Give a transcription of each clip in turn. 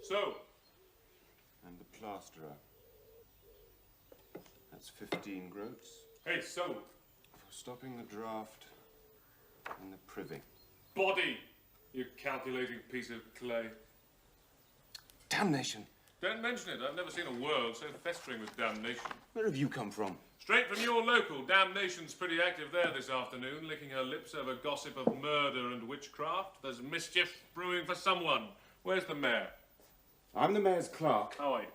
So? And the plasterer. That's 15 groats. Hey, so? For stopping the draft in the privy. Body, you calculating piece of clay. Damnation! Don't mention it. I've never seen a world so festering with damnation. Where have you come from? Straight from your local. Damnation's pretty active there this afternoon, licking her lips over gossip of murder and witchcraft. There's mischief brewing for someone. Where's the mayor? I'm the mayor's clerk. How are you?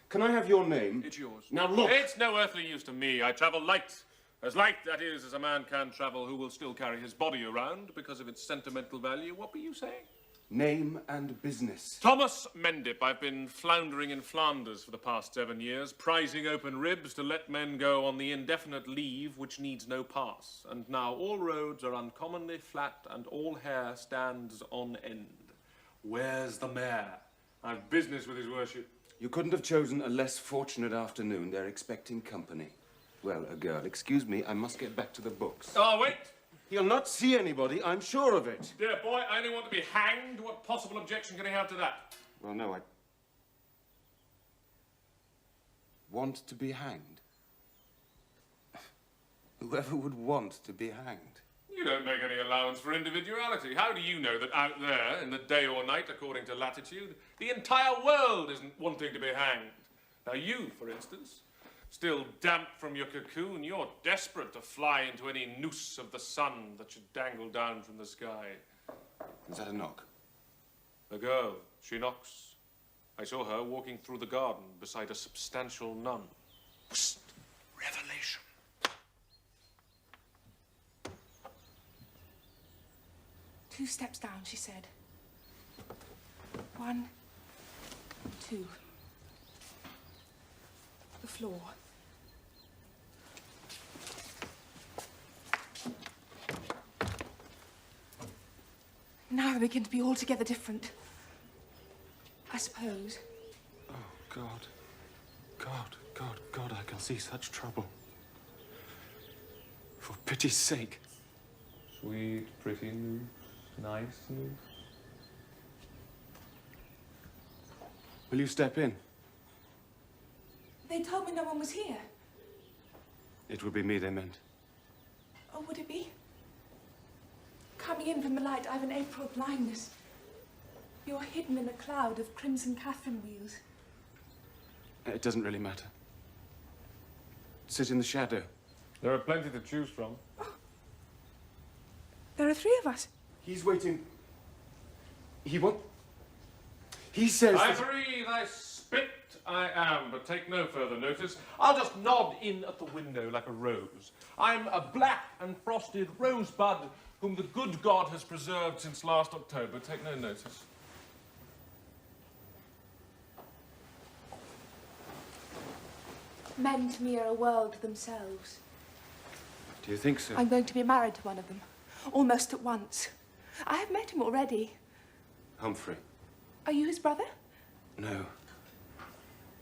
Can I have your name? It's yours. Now look! It's no earthly use to me. I travel light. As light, that is, as a man can travel who will still carry his body around because of its sentimental value. What were you saying? Name and business. Thomas Mendip. I've been floundering in Flanders for the past 7 years, prizing open ribs to let men go on the indefinite leave which needs no pass. And now all roads are uncommonly flat and all hair stands on end. Where's the mayor? I've business with his worship. You couldn't have chosen a less fortunate afternoon. They're expecting company. Well, a girl. Excuse me, I must get back to the books. Oh, wait! He'll not see anybody, I'm sure of it. Dear boy, I only want to be hanged. What possible objection can he have to that? Well, no, I want to be hanged. Whoever would want to be hanged? You don't make any allowance for individuality. How do you know that out there, in the day or night, according to latitude, the entire world isn't wanting to be hanged? Now you, for instance, still damp from your cocoon, you're desperate to fly into any noose of the sun that should dangle down from the sky. Is that a knock? A girl. She knocks. I saw her walking through the garden beside a substantial nun. Psst! Revelation. 2 steps down, she said. 1, 2. The floor. Now I begin to be altogether different. I suppose. Oh, God. God, I can see such trouble. For pity's sake. Sweet, pretty news. Nice news. Will you step in? They told me no one was here. It would be me they meant. Oh, would it be? Coming in from the light, I have an April blindness. You're hidden in a cloud of crimson Catherine wheels. It doesn't really matter. Sit in the shadow. There are plenty to choose from. Oh. There are 3 of us. He's waiting. He says... I breathe, I spit, I am, but take no further notice. I'll just nod in at the window like a rose. I'm a black and frosted rosebud whom the good God has preserved since last October. Take no notice. Men to me are a world to themselves. Do you think so? I'm going to be married to one of them, almost at once. I have met him already. Humphrey. Are you his brother? No.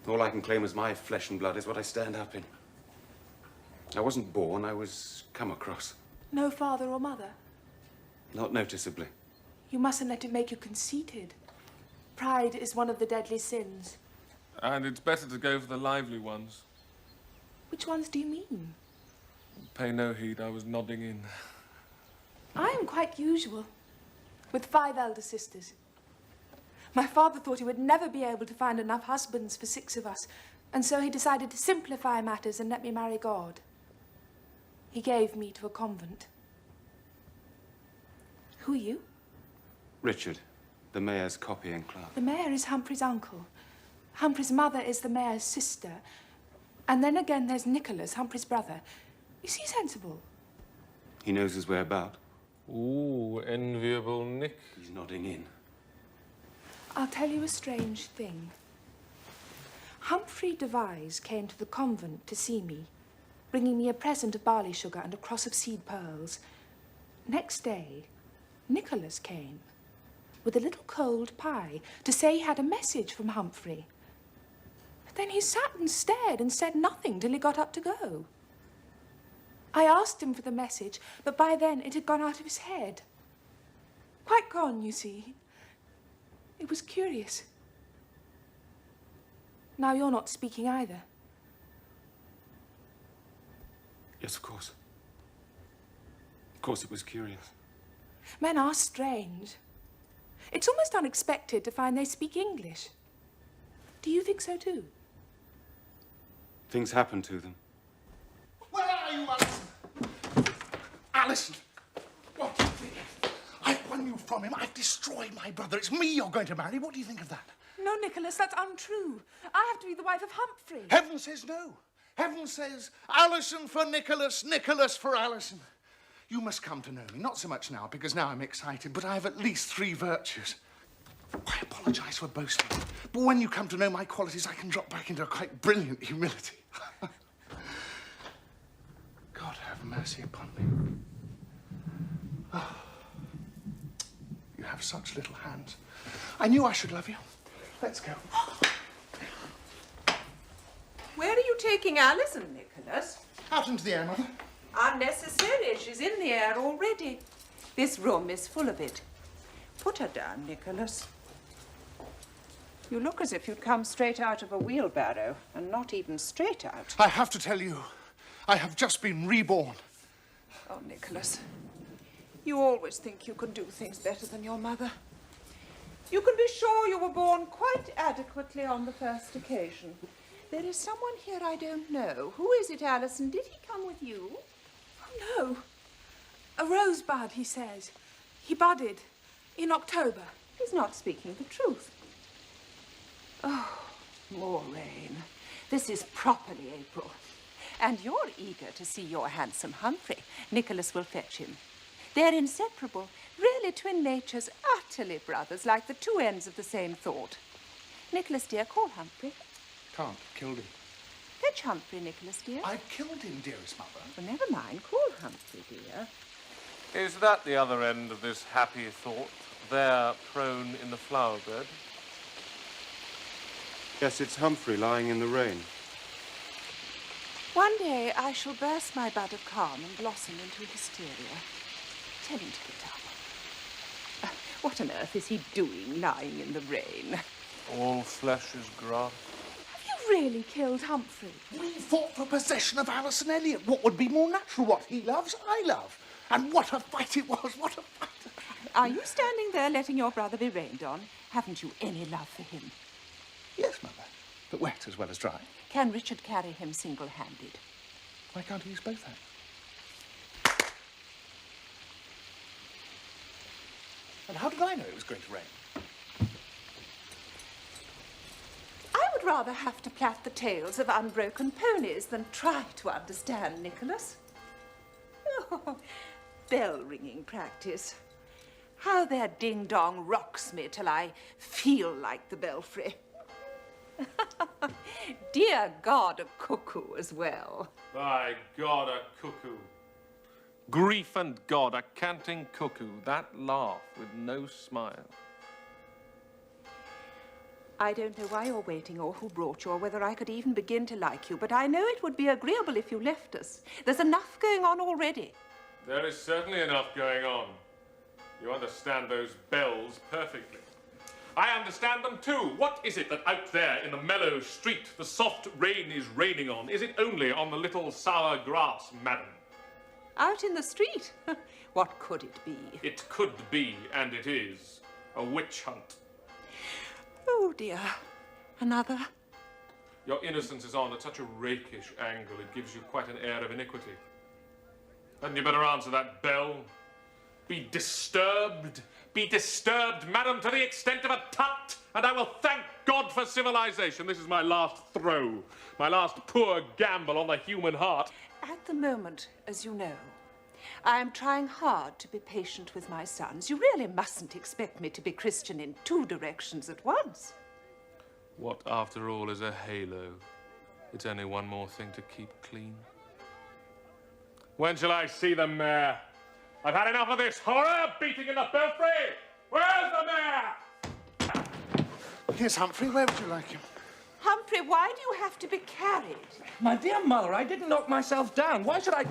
All I can claim as my flesh and blood is what I stand up in. I wasn't born, I was come across. No father or mother? Not noticeably. You mustn't let it make you conceited. Pride is one of the deadly sins. And it's better to go for the lively ones. Which ones do you mean? Pay no heed, I was nodding in. I am quite usual, with 5 elder sisters. My father thought he would never be able to find enough husbands for 6 of us, and so he decided to simplify matters and let me marry God. He gave me to a convent. Who are you? Richard. The mayor's copying clerk. The mayor is Humphrey's uncle. Humphrey's mother is the mayor's sister. And then again there's Nicholas, Humphrey's brother. Is he sensible? He knows his way about. Ooh, enviable Nick. He's nodding in. I'll tell you a strange thing. Humphrey Devise came to the convent to see me, bringing me a present of barley sugar and a cross of seed pearls. Next day, Nicholas came with a little cold pie to say he had a message from Humphrey. But then he sat and stared and said nothing till he got up to go. I asked him for the message, but by then it had gone out of his head. Quite gone, you see. It was curious. Now you're not speaking either. Yes, of course. Of course it was curious. Men are strange. It's almost unexpected to find they speak English. Do you think so too? Things happen to them. Where are you, Alison? Alison! What do you think? I've won you from him. I've destroyed my brother. It's me you're going to marry. What do you think of that? No, Nicholas, that's untrue. I have to be the wife of Humphrey. Heaven says no. Heaven says Alison for Nicholas, Nicholas for Alison. You must come to know me. Not so much now, because now I'm excited, but I have at least 3 virtues. I apologise for boasting, but when you come to know my qualities, I can drop back into a quite brilliant humility. God have mercy upon me. Oh, you have such little hands. I knew I should love you. Let's go. Where are you taking Alison, Nicholas? Out into the air, Mother. Unnecessary. She's in the air already. This room is full of it. Put her down, Nicholas. You look as if you'd come straight out of a wheelbarrow, and not even straight out. I have to tell you, I have just been reborn. Oh, Nicholas, you always think you can do things better than your mother. You can be sure you were born quite adequately on the first occasion. There is someone here I don't know. Who is it, Alison? Did he come with you? Oh, no. A rosebud, he says. He budded in October. He's not speaking the truth. Oh, more rain. This is properly April. And you're eager to see your handsome Humphrey. Nicholas will fetch him. They're inseparable, really twin natures, utterly brothers, like the 2 ends of the same thought. Nicholas, dear, call Humphrey. Can't. Killed him. Fetch Humphrey, Nicholas, dear. I've killed him, dearest Mother. Well, never mind. Call Humphrey, dear. Is that the other end of this happy thought, there prone in the flower bed? Yes, it's Humphrey lying in the rain. One day I shall burst my bud of calm and blossom into hysteria. Tell him to get up. What on earth is he doing lying in the rain? All flesh is grass. Have you really killed Humphrey? We fought for possession of Alison Elliot. What would be more natural? What he loves, I love. And what a fight it was, what a fight. Are you standing there letting your brother be rained on? Haven't you any love for him? Yes, Mother, but wet as well as dry. Can Richard carry him single-handed? Why can't he use both hands? And how did I know it was going to rain? I would rather have to plait the tails of unbroken ponies than try to understand Nicholas. Oh, bell-ringing practice. How their ding-dong rocks me till I feel like the belfry. Dear God, a cuckoo as well. By God, a cuckoo. Grief and God, a canting cuckoo. That laugh with no smile. I don't know why you're waiting or who brought you or whether I could even begin to like you, but I know it would be agreeable if you left us. There's enough going on already. There is certainly enough going on. You understand those bells perfectly. I understand them too. What is it that out there in the mellow street the soft rain is raining on? Is it only on the little sour grass, madam? Out in the street? What could it be? It could be, and it is, a witch hunt. Oh, dear. Another? Your innocence is on at such a rakish angle, it gives you quite an air of iniquity. Hadn't you better answer that bell? Be disturbed, Be disturbed, madam, to the extent of a tut, and I will thank God for civilization. This is my last throw, my last poor gamble on the human heart. At the moment, as you know, I am trying hard to be patient with my sons. You really mustn't expect me to be Christian in 2 directions at once. What, after all, is a halo? It's only one more thing to keep clean. When shall I see the mayor? I've had enough of this horror beating in the belfry! Where's the mayor? Yes, Humphrey, where would you like him? Humphrey, why do you have to be carried? My dear mother, I didn't knock myself down. Why should I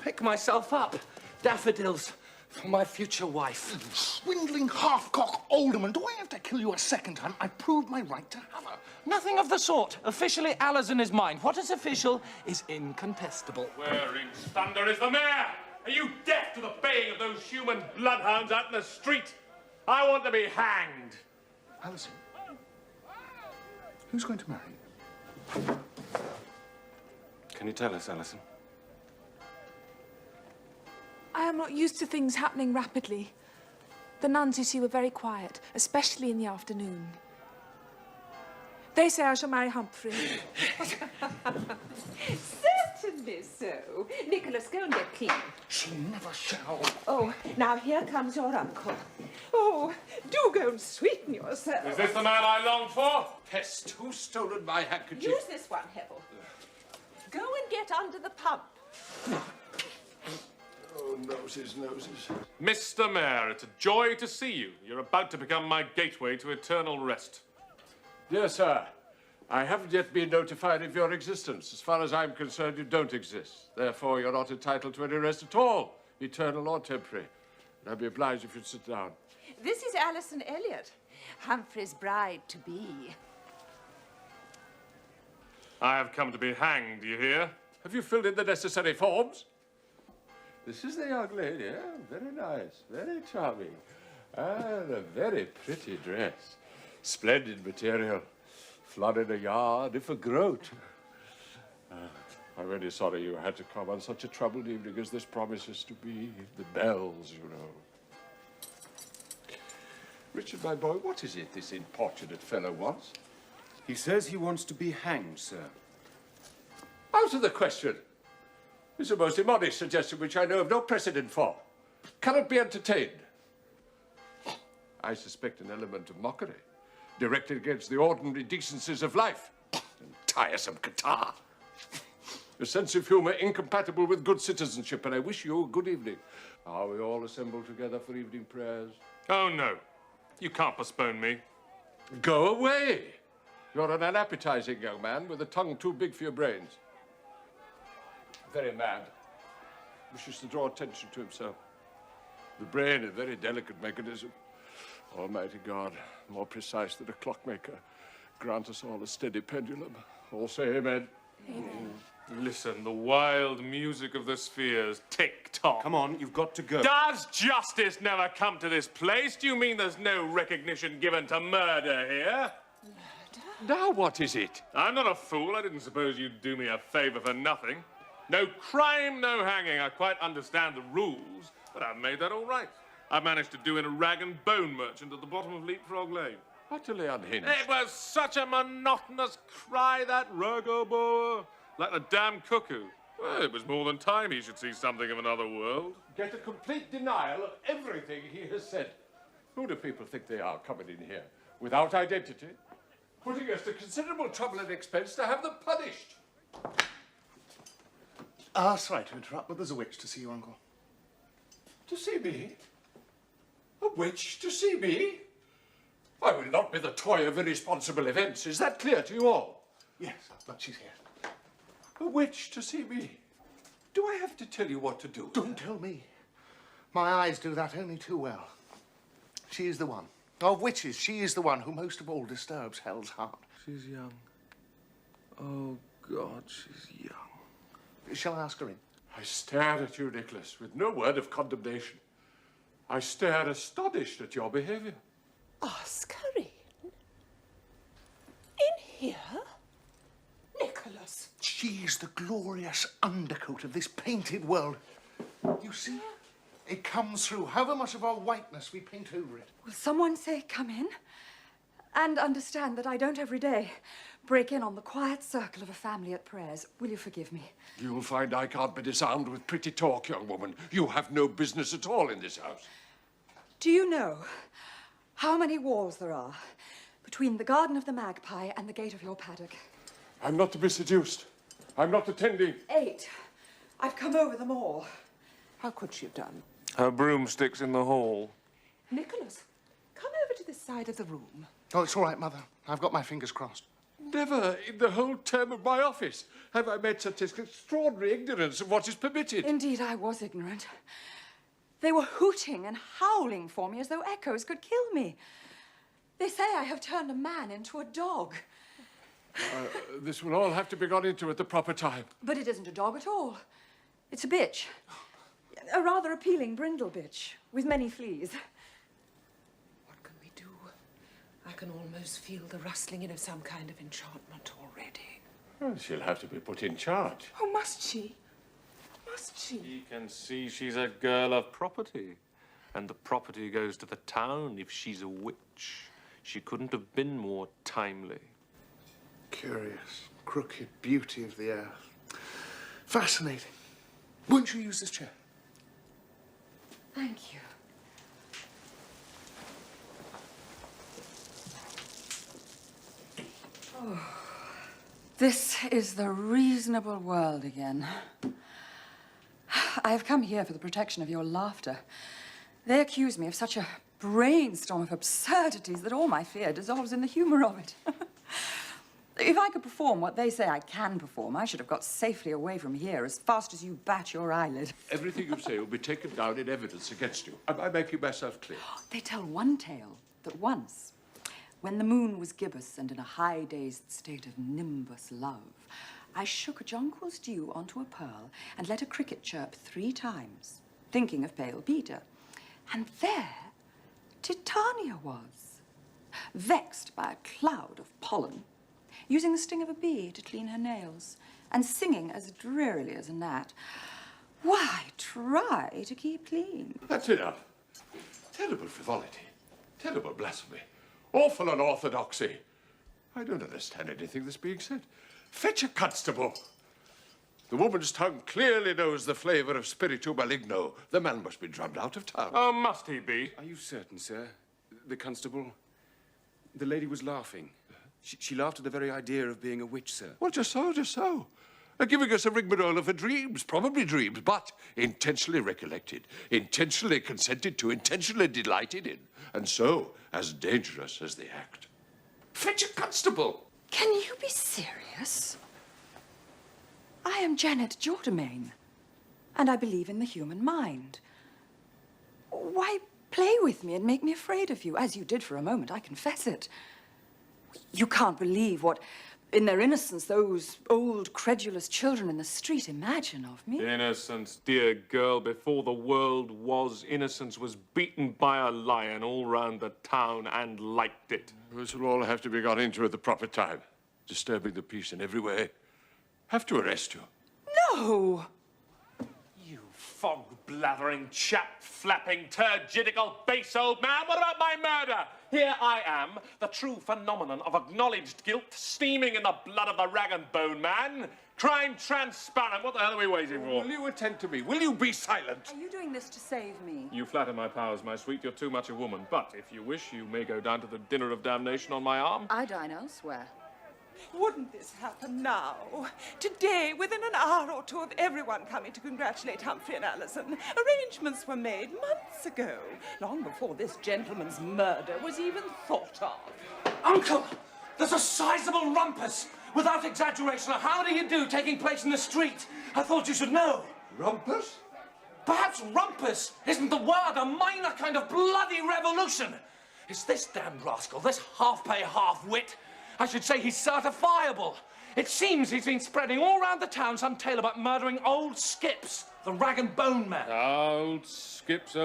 pick myself up? Daffodils for my future wife. Swindling half-cock alderman. Do I have to kill you a second time? I proved my right to have her. Nothing of the sort. Officially, Alison is mine. What is official is incontestable. Where in thunder is the mayor? Are you deaf to the baying of those human bloodhounds out in the street? I want to be hanged. Alison, who's going to marry you? Can you tell us, Alison? I am not used to things happening rapidly. The nuns, you see, were very quiet, especially in the afternoon. They say I shall marry Humphrey. Certainly so. Nicholas, go and get clean. She never shall. Oh, now here comes your uncle. Oh, do go and sweeten yourself. Is this the man I longed for? Pest, who's stolen my handkerchief? Use this one, Hepton. Go and get under the pump. Oh, noses, noses. Mr. Mayor, it's a joy to see you. You're about to become my gateway to eternal rest. Dear sir, I haven't yet been notified of your existence. As far as I'm concerned, you don't exist. Therefore, you're not entitled to any rest at all, eternal or temporary. And I'd be obliged if you'd sit down. This is Alison Elliot, Humphrey's bride-to-be. I have come to be hanged, do you hear? Have you filled in the necessary forms? This is the young lady, eh? Very nice, very charming. And a very pretty dress. Splendid material. Flood in a yard, if a groat. I'm really sorry you had to come on such a troubled evening as this promises to be. The bells, you know. Richard, my boy, what is it this importunate fellow wants? He says he wants to be hanged, sir. Out of the question. It's a most immodest suggestion which I know of no precedent for. Cannot be entertained. I suspect an element of mockery, directed against the ordinary decencies of life. And tiresome catarrh. A sense of humour incompatible with good citizenship, and I wish you a good evening. Are we all assembled together for evening prayers? Oh, no. You can't postpone me. Go away. You're an unappetizing young man with a tongue too big for your brains. Very mad. Wishes to draw attention to himself. The brain, a very delicate mechanism. Almighty God, more precise than a clockmaker. Grant us all a steady pendulum. All say amen. Amen. Listen, the wild music of the spheres. Tick-tock. Come on, you've got to go. Does justice never come to this place? Do you mean there's no recognition given to murder here? Now what is it? I'm not a fool. I didn't suppose you'd do me a favor for nothing. No crime, no hanging. I quite understand the rules, but I've made that all right. I managed to do in a rag and bone merchant at the bottom of Leapfrog Lane. Utterly unhinged. It was such a monotonous cry, that rugger-boer, like the damn cuckoo. Well, it was more than time he should see something of another world. Get a complete denial of everything he has said. Who do people think they are coming in here without identity? Putting us to considerable trouble and expense to have them punished. Sorry to interrupt, but there's a witch to see you, Uncle. To see me? A witch to see me? I will not be the toy of irresponsible events. Is that clear to you all? Yes, but she's here. A witch to see me? Do I have to tell you what to do? Don't tell me. My eyes do that only too well. She is the one. Of witches, she is the one who most of all disturbs Hell's heart. She's young. Oh, God, she's young. Shall I ask her in? I stared at you, Nicholas, with no word of condemnation. I stared astonished at your behaviour. Ask her in? In here? Nicholas. She's the glorious undercoat of this painted world. You see? It comes through however much of our whiteness we paint over it. Will someone say come in? And understand that I don't every day break in on the quiet circle of a family at prayers. Will you forgive me? You'll find I can't be disarmed with pretty talk, young woman. You have no business at all in this house. Do you know how many walls there are between the garden of the magpie and the gate of your paddock? I'm not to be seduced. I'm not attending. 8. I've come over them all. How could she have done? Her broomstick's in the hall. Nicholas, come over to this side of the room. Oh, it's all right, Mother. I've got my fingers crossed. Never in the whole term of my office have I met such extraordinary ignorance of what is permitted. Indeed, I was ignorant. They were hooting and howling for me as though echoes could kill me. They say I have turned a man into a dog. This will all have to be got into at the proper time. But it isn't a dog at all. It's a bitch. A rather appealing brindle bitch with many fleas. What can we do? I can almost feel the rustling in of some kind of enchantment already. Well, she'll have to be put in charge. Oh, must she? Must she? He can see she's a girl of property. And the property goes to the town if she's a witch. She couldn't have been more timely. Curious, crooked beauty of the earth. Fascinating. Won't you use this chair? Thank you. Oh, this is the reasonable world again. I have come here for the protection of your laughter. They accuse me of such a brainstorm of absurdities that all my fear dissolves in the humor of it. If I could perform what they say I can perform, I should have got safely away from here as fast as you bat your eyelid. Everything you say will be taken down in evidence against you. Am I making myself clear? They tell one tale that once, when the moon was gibbous and in a high-dazed state of nimbus love, I shook a jonquil's dew onto a pearl and let a cricket chirp 3 times, thinking of pale Peter. And there Titania was, vexed by a cloud of pollen, using the sting of a bee to clean her nails, and singing as drearily as a gnat. Why, try to keep clean. That's enough. Terrible frivolity. Terrible blasphemy. Awful unorthodoxy. I don't understand anything that's being said. Fetch a constable. The woman's tongue clearly knows the flavour of spiritu maligno. The man must be drummed out of town. Oh, must he be? Are you certain, sir? The constable? The lady was laughing. She laughed at the very idea of being a witch, sir. Well, just so, just so. Giving us a rigmarole for dreams, probably dreams, but intentionally recollected, intentionally consented to, intentionally delighted in, and so as dangerous as the act. Fetch a constable! Can you be serious? I am Janet Jordamain, and I believe in the human mind. Why play with me and make me afraid of you, as you did for a moment, I confess it. You can't believe what, in their innocence, those old, credulous children in the street imagine of me. Innocence, dear girl. Before the world was, innocence was beaten by a lion all round the town and liked it. This will all have to be got into at the proper time. Disturbing the peace in every way. Have to arrest you. No! You fog-blathering, chap-flapping, turgidical, base old man! What about my murder? Here I am, the true phenomenon of acknowledged guilt, steaming in the blood of the rag and bone man. Crime transparent. What the hell are we waiting for? Will you attend to me? Will you be silent? Are you doing this to save me? You flatter my powers, my sweet. You're too much a woman. But if you wish, you may go down to the dinner of damnation on my arm. I dine elsewhere. Wouldn't this happen now? Today, within an hour or two of everyone coming to congratulate Humphrey and Alison, arrangements were made months ago, long before this gentleman's murder was even thought of. Uncle, there's a sizable rumpus, without exaggeration, a howdy-you-do taking place in the street. I thought you should know. Rumpus? Perhaps rumpus isn't the word, a minor kind of bloody revolution. It's this damned rascal, this half-pay, half-wit. I should say he's certifiable. It seems he's been spreading all round the town some tale about murdering old Skips, the rag and bone man. Old Skips,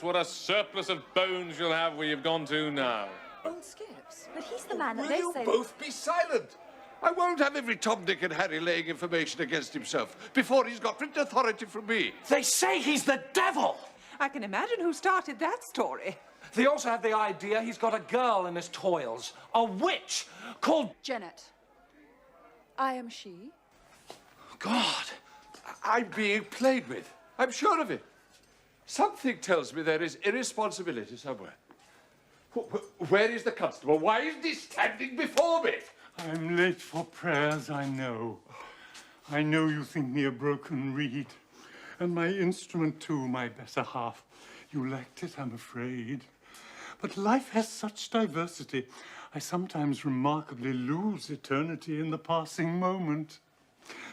what a surplus of bones you'll have where you've gone to now. Old Skips? But he's the man that Will they you say... both be silent? I won't have every Tom, Dick and Harry laying information against himself before he's got written authority from me. They say he's the devil. I can imagine who started that story. They also have the idea he's got a girl in his toils, a witch called... Janet, I am she. God, I'm being played with. I'm sure of it. Something tells me there is irresponsibility somewhere. Where is the constable? Why isn't he standing before me? I'm late for prayers, I know. I know you think me a broken reed. And my instrument too, my better half. You lacked it, I'm afraid. But life has such diversity. I sometimes remarkably lose eternity in the passing moment.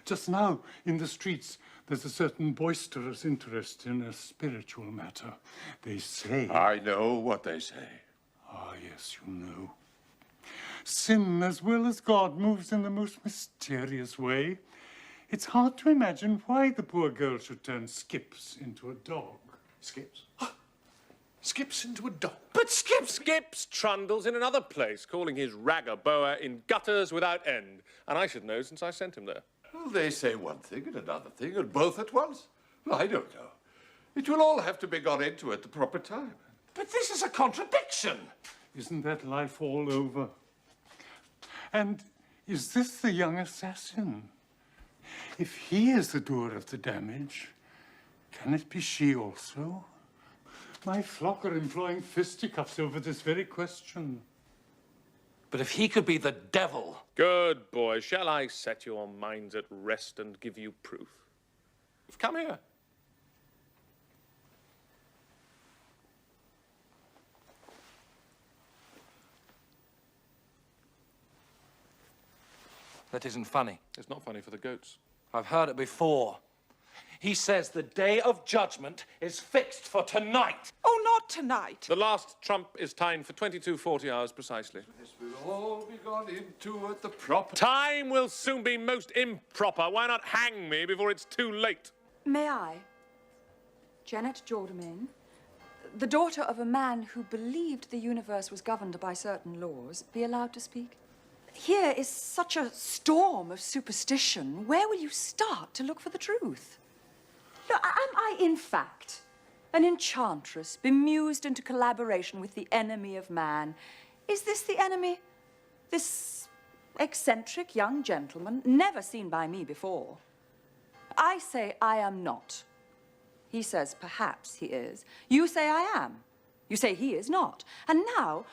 Just now, in the streets, there's a certain boisterous interest in a spiritual matter. They say... I know what they say. Ah, yes, you know. Sin, as well as God, moves in the most mysterious way. It's hard to imagine why the poor girl should turn Skips into a dog. Skips? Skips into a dog? But Skips trundles in another place, calling his rag a boa in gutters without end. And I should know since I sent him there. Well, they say one thing and another thing, and both at once. Well, I don't know. It will all have to be gone into at the proper time. But this is a contradiction. Isn't that life all over? And is this the young assassin? If he is the doer of the damage, can it be she also? My flock are employing fisticuffs over this very question. But if he could be the devil... Good boy. Shall I set your minds at rest and give you proof? Come here. That isn't funny. It's not funny for the goats. I've heard it before. He says the day of judgment is fixed for tonight. Oh, not tonight. The last trump is timed for 22:40 hours precisely. This will all be gone into at the proper... Time will soon be most improper. Why not hang me before it's too late? May I? Janet Jordemain, the daughter of a man who believed the universe was governed by certain laws, be allowed to speak? Here is such a storm of superstition. Where will you start to look for the truth? No, am I, in fact, an enchantress bemused into collaboration with the enemy of man? Is this the enemy? This eccentric young gentleman, never seen by me before? I say I am not. He says perhaps he is. You say I am. You say he is not. And now,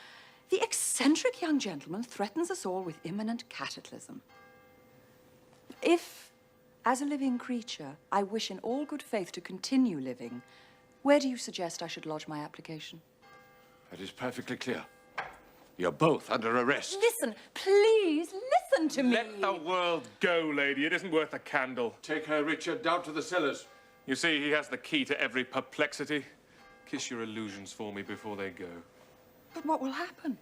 the eccentric young gentleman threatens us all with imminent cataclysm. If, as a living creature, I wish in all good faith to continue living, where do you suggest I should lodge my application? That is perfectly clear. You're both under arrest. Listen, please, listen to me. Let the world go, lady. It isn't worth a candle. Take her, Richard, down to the cellars. You see, he has the key to every perplexity. Kiss your illusions for me before they go. But what will happen?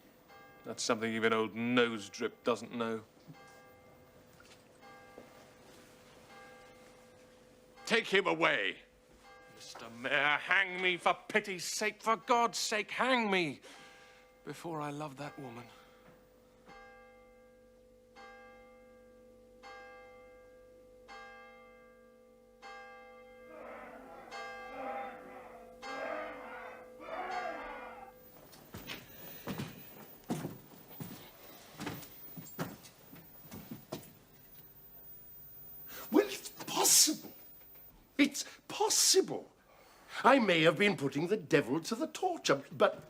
That's something even old Nose Drip doesn't know. Take him away. Mr. Mayor, hang me for pity's sake. For God's sake, hang me before I love that woman. Well, it's possible. It's possible. I may have been putting the devil to the torture, but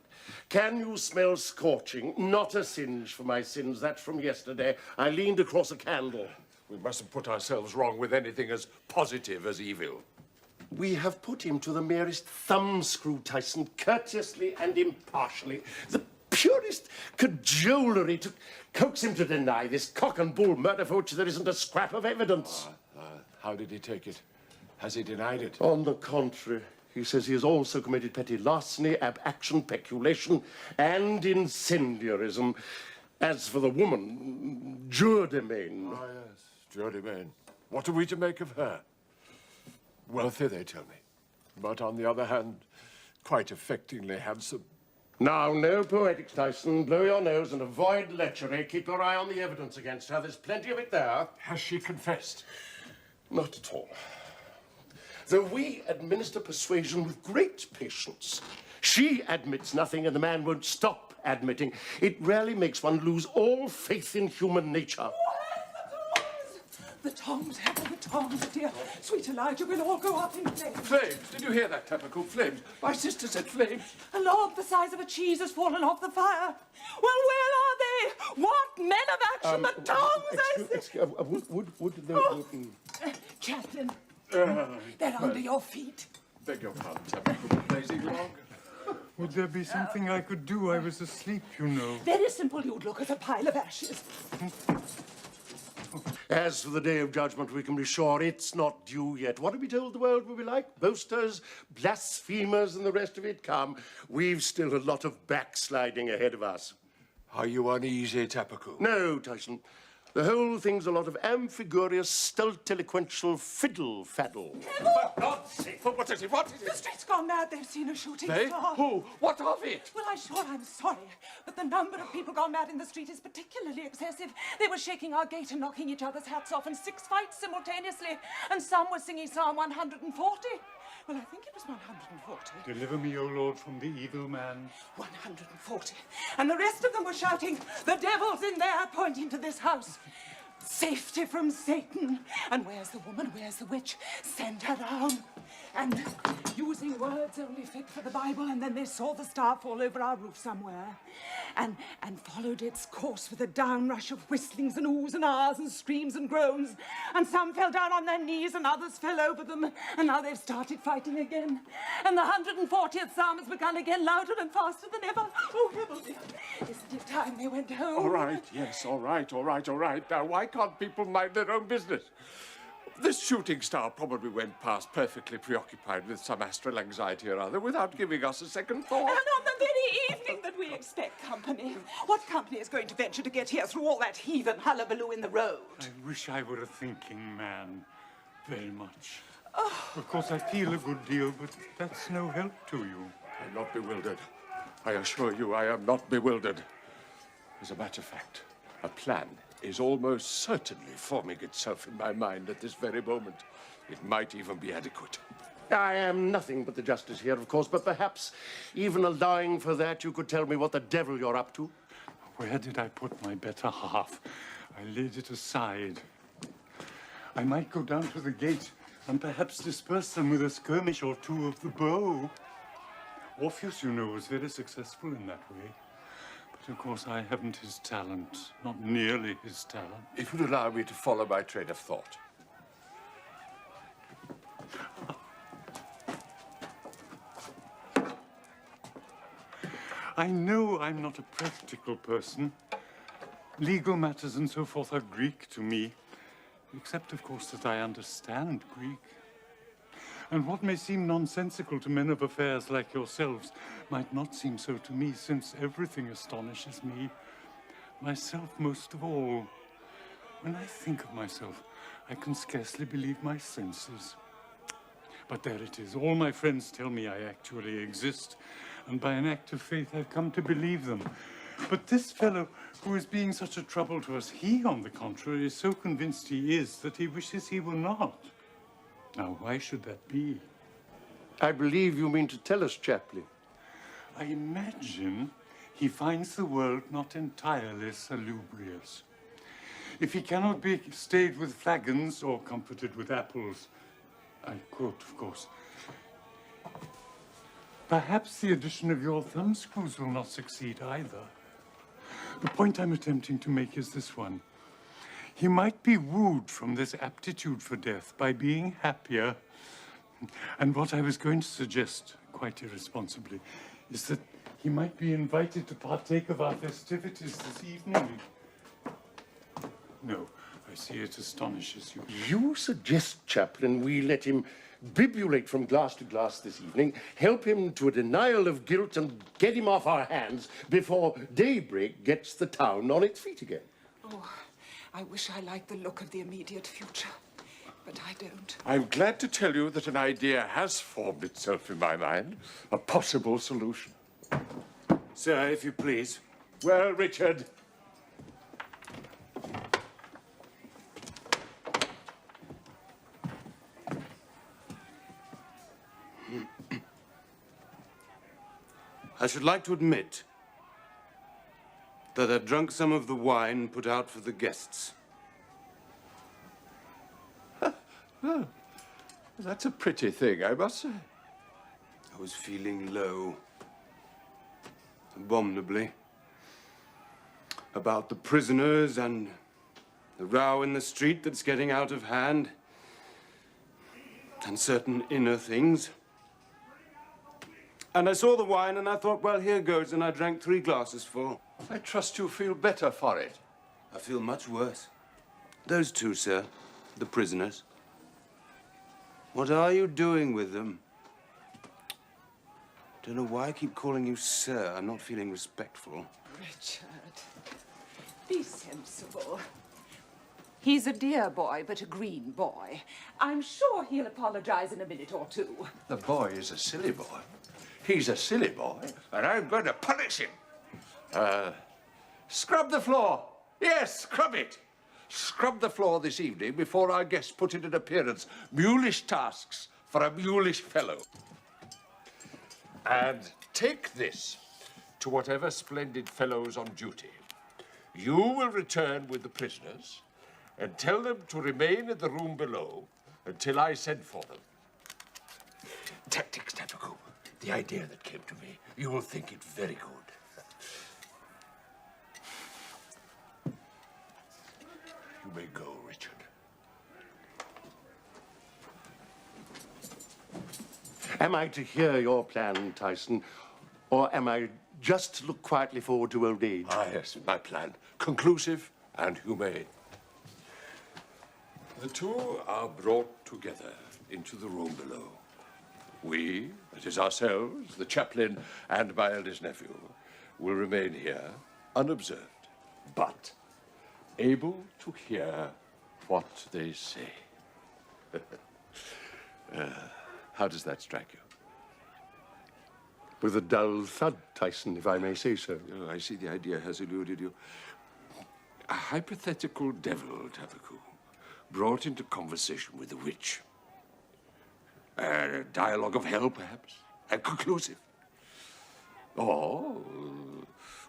can you smell scorching? Not a singe for my sins. That's from yesterday. I leaned across a candle. We mustn't put ourselves wrong with anything as positive as evil. We have put him to the merest thumbscrew, Tyson, courteously and impartially. The purest cajolery to coax him to deny this cock and bull murder for which there isn't a scrap of evidence. How did he take it? Has he denied it? On the contrary, he says he has also committed petty larceny, ab-action, peculation, and incendiarism. As for the woman, Jordemain. Ah, yes, Jordemain. What are we to make of her? Wealthy, they tell me. But on the other hand, quite affectingly handsome. Now, no poetics, Tyson. Blow your nose and avoid lechery. Keep your eye on the evidence against her. There's plenty of it there. Has she confessed? Not at all. though we administer persuasion with great patience. She admits nothing and the man won't stop admitting. It rarely makes one lose all faith in human nature. The tongs, Heather, the tongs, dear. Sweet Elijah, we'll all go up in flames. Flames? Did you hear that, Peacock? Flames? My sister said flames. A log the size of a cheese has fallen off the fire. Well, where are they? What men of action? The tongs, Chaplain, they're under your feet. Beg your pardon, Peacock. Blazing log. Would there be something I could do? I was asleep, you know. Very simple, you'd look at a pile of ashes. As for the day of judgment, we can be sure it's not due yet. What have we told the world will be like? Boasters, blasphemers, and the rest of it? Come, we've still a lot of backsliding ahead of us. Are you uneasy, Peacock? No, Tyson. The whole thing's a lot of amphigurious, stultiloquential fiddle-faddle. For God's sake, what is it? What is The it? street's gone mad. They've seen a shooting They? star. Who? What of it? Well, I'm sorry, but the number of people gone mad in the street is particularly excessive. They were shaking our gate and knocking each other's hats off in 6 fights simultaneously, and some were singing Psalm 140. Well, I think it was 140. Deliver me, O Lord, from the evil man. 140. And the rest of them were shouting, the devil's in there, pointing to this house. Safety from Satan. And where's the woman? Where's the witch? Send her down. And using words only fit for the Bible, and then they saw the star fall over our roof somewhere and followed its course with a downrush of whistlings and oohs and ahs and screams and groans. And some fell down on their knees and others fell over them. And now they've started fighting again. And the 140th psalm has begun again, louder and faster than ever. Oh, heaven, isn't it time they went home? All right, yes, all right. Now, why can't people mind their own business? This shooting star probably went past perfectly preoccupied with some astral anxiety or other without giving us a second thought. And on the very evening that we expect company. What company is going to venture to get here through all that heathen hullabaloo in the road? I wish I were a thinking man. Very much. Of course, I feel a good deal, but that's no help to you. I'm not bewildered. I assure you, I am not bewildered. As a matter of fact, a plan is almost certainly forming itself in my mind at this very moment. It might even be adequate. I am nothing but the justice here, of course, but perhaps, even allowing for that, you could tell me what the devil you're up to. Where did I put my better half? I laid it aside. I might go down to the gate and perhaps disperse them with a skirmish or two of the bow. Orpheus, you know, was very successful in that way. But of course, I haven't his talent, not nearly his talent. If you'd allow me to follow my train of thought. I know I'm not a practical person. Legal matters and so forth are Greek to me, except, of course, that I understand Greek. And what may seem nonsensical to men of affairs like yourselves might not seem so to me, since everything astonishes me, myself most of all. When I think of myself, I can scarcely believe my senses. But there it is. All my friends tell me I actually exist, and by an act of faith I've come to believe them. But this fellow, who is being such a trouble to us, he, on the contrary, is so convinced he is that he wishes he were not. Now, why should that be? I believe you mean to tell us, Chaplain. I imagine he finds the world not entirely salubrious. If he cannot be stayed with flagons or comforted with apples, I quote, of course, perhaps the addition of your thumbscrews will not succeed either. The point I'm attempting to make is this one. He might be wooed from this aptitude for death by being happier. And what I was going to suggest, quite irresponsibly, is that he might be invited to partake of our festivities this evening. No, I see it astonishes you. You suggest, Chaplain, we let him bibulate from glass to glass this evening, help him to a denial of guilt, and get him off our hands before daybreak gets the town on its feet again. Oh, I wish I liked the look of the immediate future, but I don't. I'm glad to tell you that an idea has formed itself in my mind, a possible solution. Sir, if you please. Well, Richard. I should like to admit that I've drunk some of the wine put out for the guests. Well, that's a pretty thing, I must say. I was feeling low, abominably, about the prisoners and the row in the street that's getting out of hand, and certain inner things. And I saw the wine and I thought, well, here goes, and I drank 3 glasses full. I trust you feel better for it. I feel much worse. Those 2, sir, the prisoners. What are you doing with them? Don't know why I keep calling you sir. I'm not feeling respectful. Richard, be sensible. He's a dear boy, but a green boy. I'm sure he'll apologize in a minute or 2. The boy is a silly boy. He's a silly boy, and I'm going to punish him. Scrub the floor. Yes, scrub it. Scrub the floor this evening before our guests put in an appearance. Mulish tasks for a mulish fellow. And take this to whatever splendid fellow's on duty. You will return with the prisoners and tell them to remain in the room below until I send for them. Tactics, Tabaku. The idea that came to me. You will think it very good. You may go, Richard. Am I to hear your plan, Tyson, or am I just to look quietly forward to old age? Ah, yes, my plan. Conclusive and humane. The 2 are brought together into the room below. We, that is ourselves, the chaplain and my eldest nephew, will remain here unobserved, but able to hear what they say. How does that strike you? With a dull thud, Tyson, if I may say so. Oh, I see the idea has eluded you. A hypothetical devil, Tabaku, brought into conversation with a witch. A dialogue of hell, perhaps, and conclusive. Or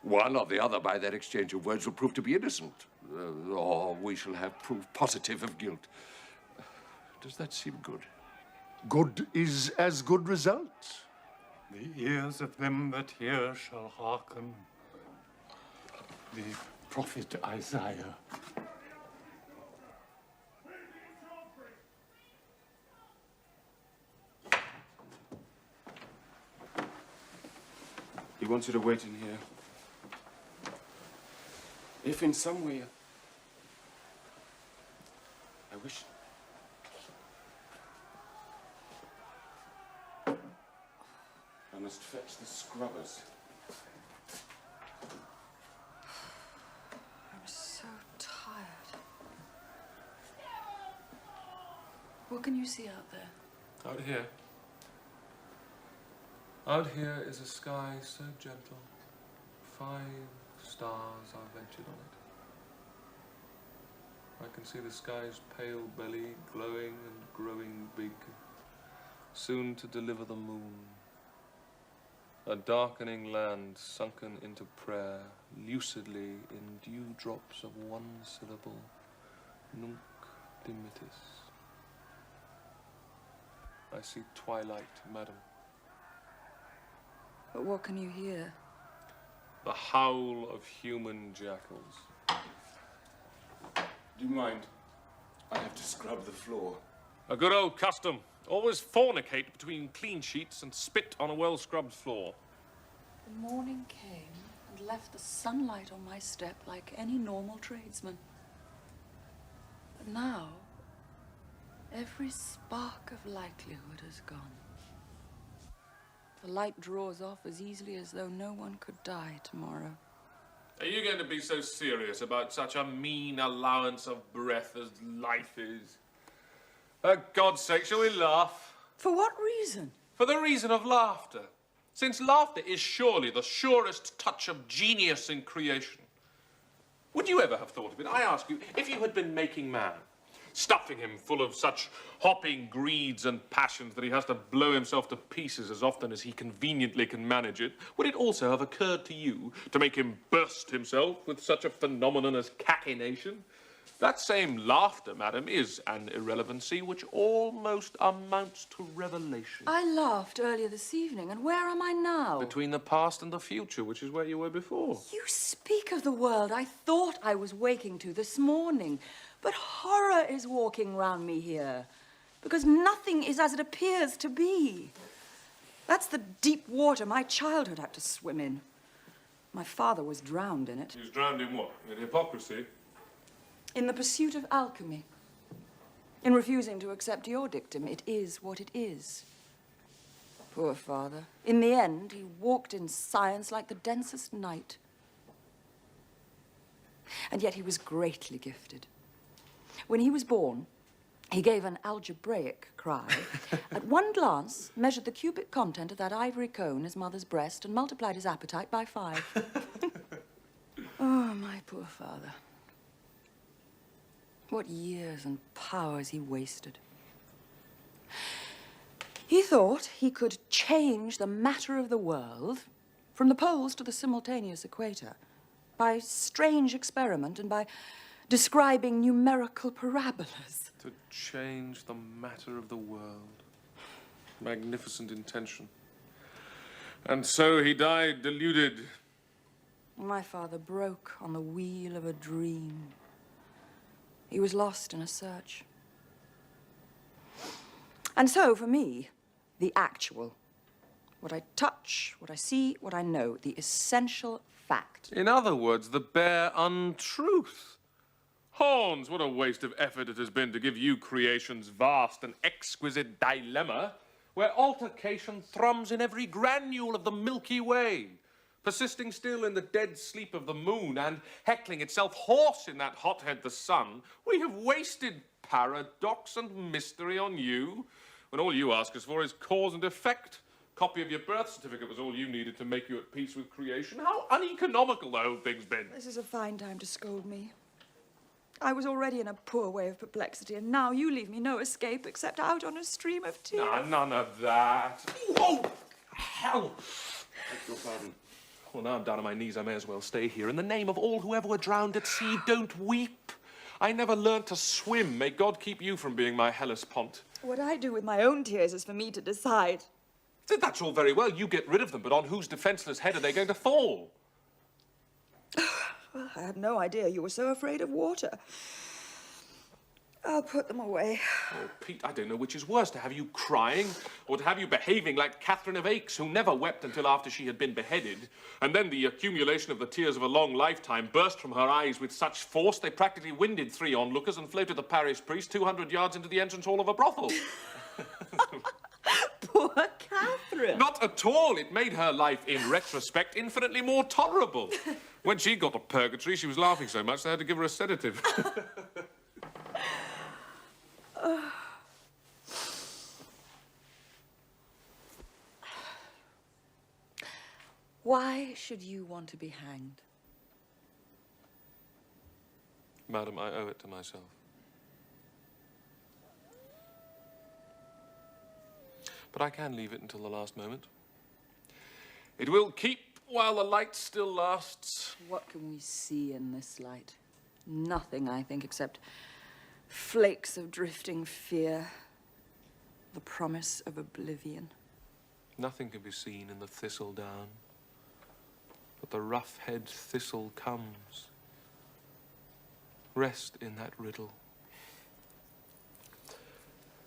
one or the other, by their exchange of words, will prove to be innocent. Or we shall have proof positive of guilt. Does that seem good? Good is as good result. The ears of them that hear shall hearken. The prophet Isaiah. He wants you to wait in here. If in some way... I wish... I must fetch the scrubbers. I'm so tired. What can you see out there? Out here. Out here is a sky so gentle. 5 stars are ventured on it. I can see the sky's pale belly glowing and growing big, soon to deliver the moon. A darkening land sunken into prayer, lucidly in dewdrops of 1 syllable, nunc dimittis. I see twilight, madam. But what can you hear? The howl of human jackals. Do you mind? I have to scrub the floor. A good old custom. Always fornicate between clean sheets and spit on a well-scrubbed floor. The morning came and left the sunlight on my step like any normal tradesman. But now, every spark of likelihood has gone. The light draws off as easily as though no one could die tomorrow. Are you going to be so serious about such a mean allowance of breath as life is? For God's sake, shall we laugh? For what reason? For the reason of laughter. Since laughter is surely the surest touch of genius in creation. Would you ever have thought of it? I ask you, if you had been making man, stuffing him full of such hopping greeds and passions that he has to blow himself to pieces as often as he conveniently can manage it, would it also have occurred to you to make him burst himself with such a phenomenon as cachinnation? That same laughter, madam, is an irrelevancy which almost amounts to revelation. I laughed earlier this evening, and where am I now? Between the past and the future, which is where you were before. You speak of the world I thought I was waking to this morning, but horror is walking round me here, because nothing is as it appears to be. That's the deep water my childhood had to swim in. My father was drowned in it. He was drowned in what? In hypocrisy? In the pursuit of alchemy. In refusing to accept your dictum, it is what it is. Poor father. In the end, he walked in science like the densest night. And yet he was greatly gifted. When he was born, he gave an algebraic cry, at one glance measured the cubic content of that ivory cone, his mother's breast, and multiplied his appetite by 5. Oh, my poor father. What years and powers he wasted. He thought he could change the matter of the world from the poles to the simultaneous equator by strange experiment and by describing numerical parabolas. To change the matter of the world. Magnificent intention. And so he died deluded. My father broke on the wheel of a dream. He was lost in a search. And so, for me, the actual, what I touch, what I see, what I know, the essential fact. In other words, the bare untruth. Horns, what a waste of effort it has been to give you creation's vast and exquisite dilemma, where altercation thrums in every granule of the Milky Way, persisting still in the dead sleep of the moon and heckling itself hoarse in that hothead the sun. We have wasted paradox and mystery on you, when all you ask us for is cause and effect. Copy of your birth certificate was all you needed to make you at peace with creation. How uneconomical the whole thing's been. This is a fine time to scold me. I was already in a poor way of perplexity, and now you leave me no escape except out on a stream of tears. Ah, none of that. Oh, hell! Beg your pardon. Well, now I'm down on my knees, I may as well stay here. In the name of all who ever were drowned at sea, don't weep. I never learnt to swim. May God keep you from being my Hellespont. What I do with my own tears is for me to decide. That's all very well. You get rid of them, but on whose defenseless head are they going to fall? Well, I had no idea you were so afraid of water. I'll put them away. Oh, Pete, I don't know which is worse, to have you crying or to have you behaving like Catherine of Aix, who never wept until after she had been beheaded, and then the accumulation of the tears of a long lifetime burst from her eyes with such force they practically winded 3 onlookers and floated the parish priest 200 yards into the entrance hall of a brothel. Poor Catherine. Not at all. It made her life, in retrospect, infinitely more tolerable. When she got to purgatory, she was laughing so much they had to give her a sedative. Why should you want to be hanged? Madam, I owe it to myself. But I can leave it until the last moment. It will keep while the light still lasts. What can we see in this light? Nothing, I think, except flakes of drifting fear, the promise of oblivion. Nothing can be seen in the thistledown, but the rough-head thistle comes. Rest in that riddle.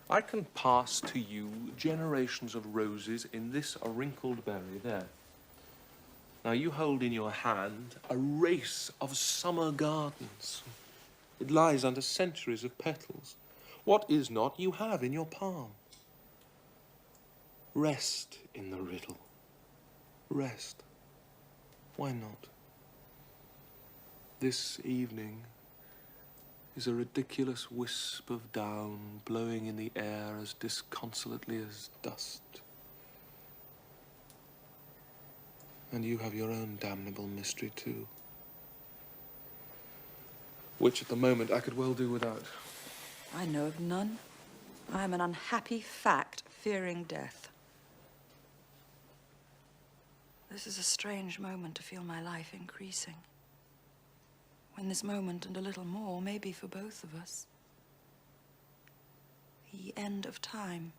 I can pass to you generations of roses in this wrinkled berry there. Now you hold in your hand a race of summer gardens. It lies under centuries of petals. What is not you have in your palm. Rest in the riddle. Rest. Why not? This evening is a ridiculous wisp of down blowing in the air as disconsolately as dust. And you have your own damnable mystery too, which at the moment I could well do without. I know of none. I am an unhappy fact, fearing death. This is a strange moment to feel my life increasing. When this moment and a little more may be for both of us. The end of time.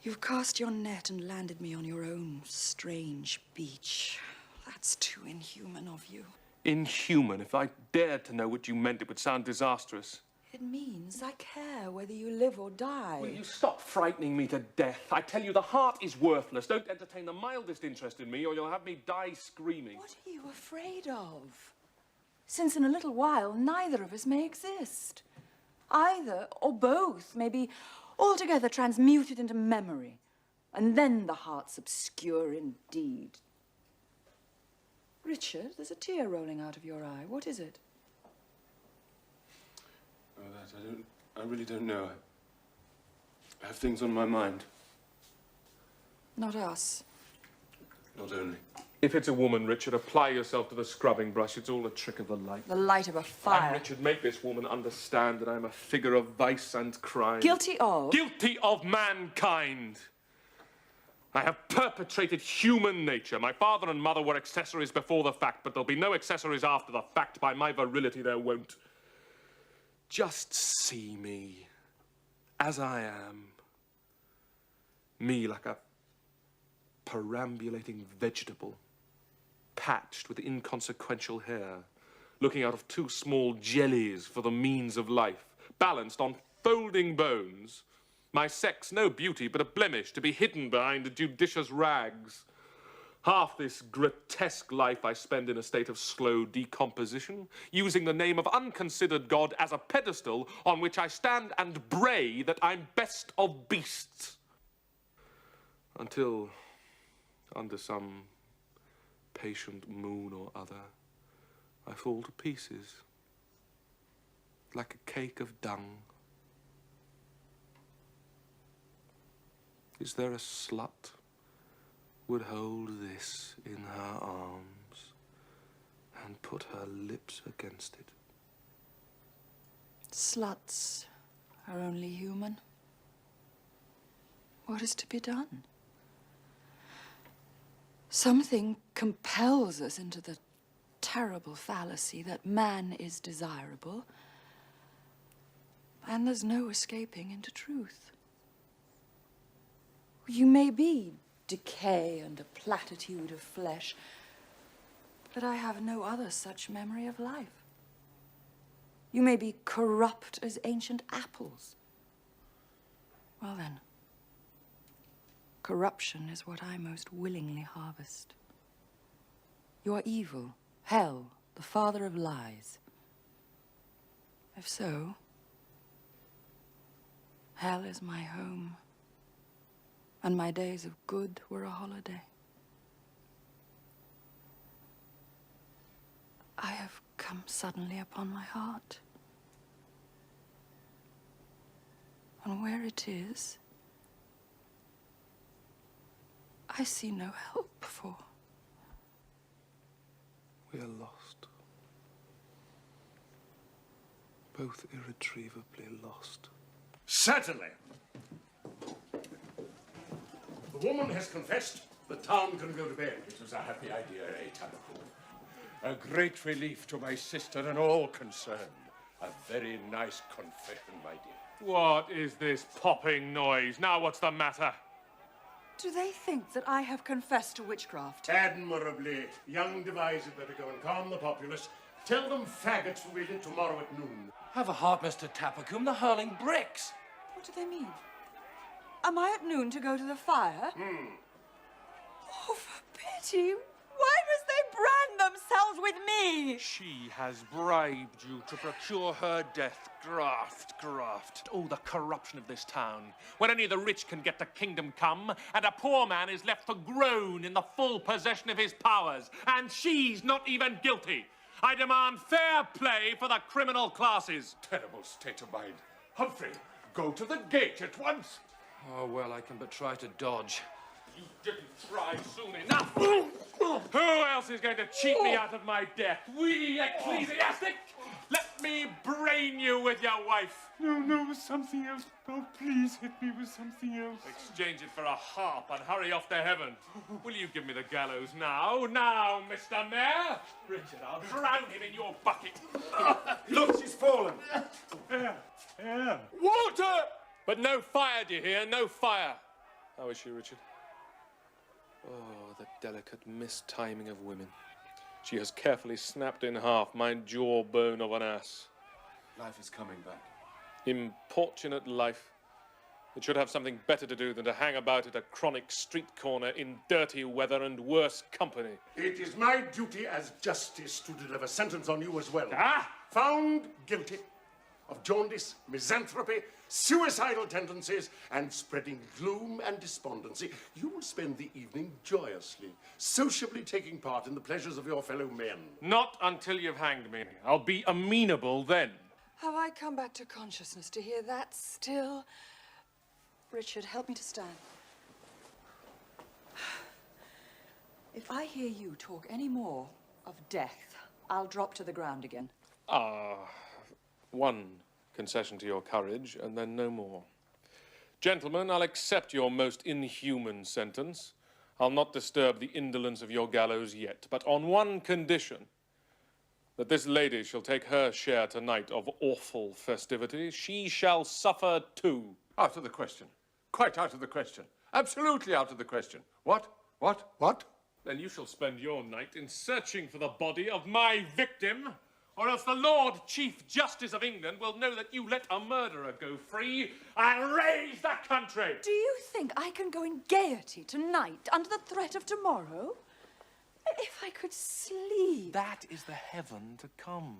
You've cast your net and landed me on your own strange beach. That's too inhuman of you. Inhuman? If I dared to know what you meant, it would sound disastrous. It means I care whether you live or die. Will you stop frightening me to death? I tell you, the heart is worthless. Don't entertain the mildest interest in me, or you'll have me die screaming. What are you afraid of? Since in a little while, neither of us may exist. Either or both may be altogether transmuted into memory, and then the heart's obscure indeed. Richard, there's a tear rolling out of your eye. What is it? Oh, I really don't know. I have things on my mind. Not us. Not only. If it's a woman, Richard, apply yourself to the scrubbing brush. It's all a trick of the light. The light of a fire. And Richard, make this woman understand that I'm a figure of vice and crime. Guilty of? Guilty of mankind. I have perpetrated human nature. My father and mother were accessories before the fact, but there'll be no accessories after the fact. By my virility, there won't. Just see me as I am. Me like a perambulating vegetable, patched with inconsequential hair, looking out of two small jellies for the means of life, balanced on folding bones. My sex no beauty, but a blemish to be hidden behind judicious rags. Half this grotesque life I spend in a state of slow decomposition, using the name of unconsidered God as a pedestal on which I stand and bray that I'm best of beasts. Until, under some patient moon or other, I fall to pieces, like a cake of dung. Is there a slut would hold this in her arms and put her lips against it? Sluts are only human. What is to be done? Something compels us into the terrible fallacy that man is desirable, and there's no escaping into truth. You may be decay and a platitude of flesh, but I have no other such memory of life. You may be corrupt as ancient apples. Well then, corruption is what I most willingly harvest. You are evil, hell, the father of lies. If so, hell is my home, and my days of good were a holiday. I have come suddenly upon my heart. And where it is, I see no help for. We are lost. Both irretrievably lost. Certainly. The woman has confessed. The town can go to bed. It was a happy idea, eh, Tabaco? A great relief to my sister and all concerned. A very nice confession, my dear. What is this popping noise? Now what's the matter? Do they think that I have confessed to witchcraft? Admirably. Young Devise had better go and calm the populace. Tell them faggots will be lit tomorrow at noon. Have a heart, Mr. Tapacum. They're hurling bricks. What do they mean? Am I at noon to go to the fire? Oh, for pity. Why must they brand themselves with me? She has bribed you to procure her death. Graft, graft. Oh, the corruption of this town. When only the rich can get the kingdom come, and a poor man is left to groan in the full possession of his powers. And she's not even guilty. I demand fair play for the criminal classes. Terrible state of mind. Humphrey, go to the gate at once. Oh, well, I can but try to dodge. You didn't try soon enough. Who else is going to cheat me out of my death? We ecclesiastic? Let me brain you with your wife. No, something else. Oh, please hit me with something else. Exchange it for a harp and hurry off to heaven. Will you give me the gallows now? Now, Mr. Mayor? Richard, I'll drown him in your bucket. Look, she's fallen. Yeah. Water! But no fire, do you hear? No fire. How is she, Richard? Oh, the delicate mistiming of women. She has carefully snapped in half my jawbone of an ass. Life is coming back. Importunate life. It should have something better to do than to hang about at a chronic street corner in dirty weather and worse company. It is my duty as justice to deliver sentence on you as well. Ah! Found guilty of jaundice, misanthropy, suicidal tendencies, and spreading gloom and despondency, you will spend the evening joyously, sociably taking part in the pleasures of your fellow men. Not until you've hanged me. I'll be amenable then. Have I come back to consciousness to hear that still? Richard, help me to stand. If I hear you talk any more of death, I'll drop to the ground again. One concession to your courage, and then no more. Gentlemen, I'll accept your most inhuman sentence. I'll not disturb the indolence of your gallows yet, but on one condition. That this lady shall take her share tonight of awful festivity. She shall suffer too. Out of the question. Quite out of the question. Absolutely out of the question. What? Then you shall spend your night in searching for the body of my victim, or else the Lord Chief Justice of England will know that you let a murderer go free and raise the country. Do you think I can go in gaiety tonight under the threat of tomorrow? If I could sleep. That is the heaven to come.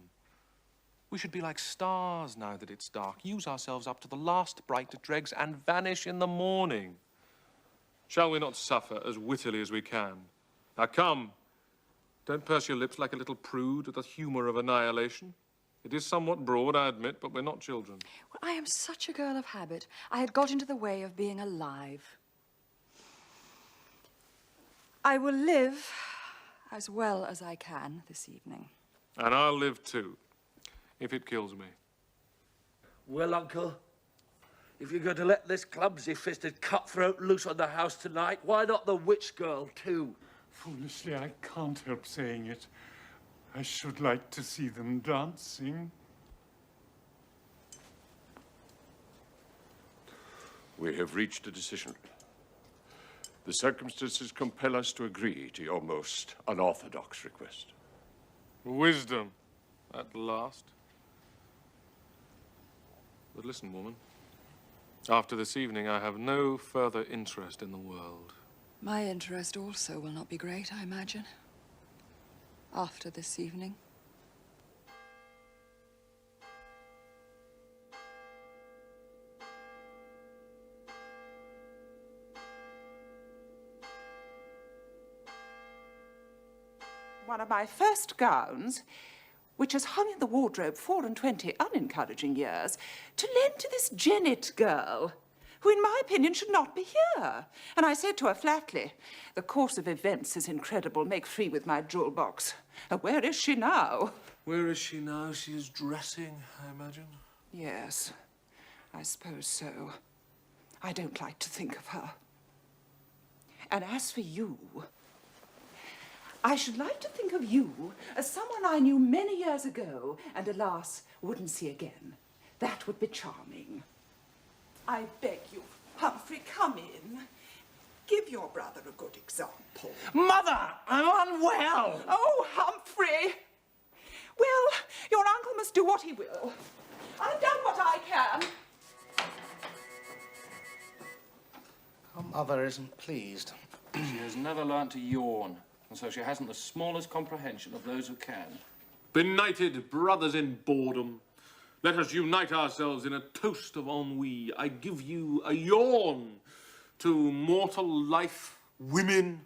We should be like stars now that it's dark. Use ourselves up to the last bright dregs and vanish in the morning. Shall we not suffer as wittily as we can? Now come. Don't purse your lips like a little prude at the humour of annihilation. It is somewhat broad, I admit, but we're not children. Well, I am such a girl of habit. I had got into the way of being alive. I will live as well as I can this evening. And I'll live too, if it kills me. Well, Uncle, if you're going to let this clumsy-fisted cutthroat loose on the house tonight, why not the witch girl, too? Foolishly, I can't help saying it. I should like to see them dancing. We have reached a decision. The circumstances compel us to agree to your most unorthodox request. Wisdom, at last. But listen, woman. After this evening, I have no further interest in the world. My interest also will not be great, I imagine. After this evening. One of my first gowns, which has hung in the wardrobe 24 unencouraging years, to lend to this Jennett girl, who, in my opinion, should not be here. And I said to her flatly, the course of events is incredible. Make free with my jewel box. Where is she now? Where is she now? She is dressing, I imagine. Yes, I suppose so. I don't like to think of her. And as for you, I should like to think of you as someone I knew many years ago and, alas, wouldn't see again. That would be charming. I beg you, Humphrey, come in. Give your brother a good example. Mother, I'm unwell. Oh, Humphrey. Well, your uncle must do what he will. I've done what I can. Her mother isn't pleased. She has never learnt to yawn, and so she hasn't the smallest comprehension of those who can. Benighted brothers in boredom, let us unite ourselves in a toast of ennui. I give you a yawn to mortal life, women,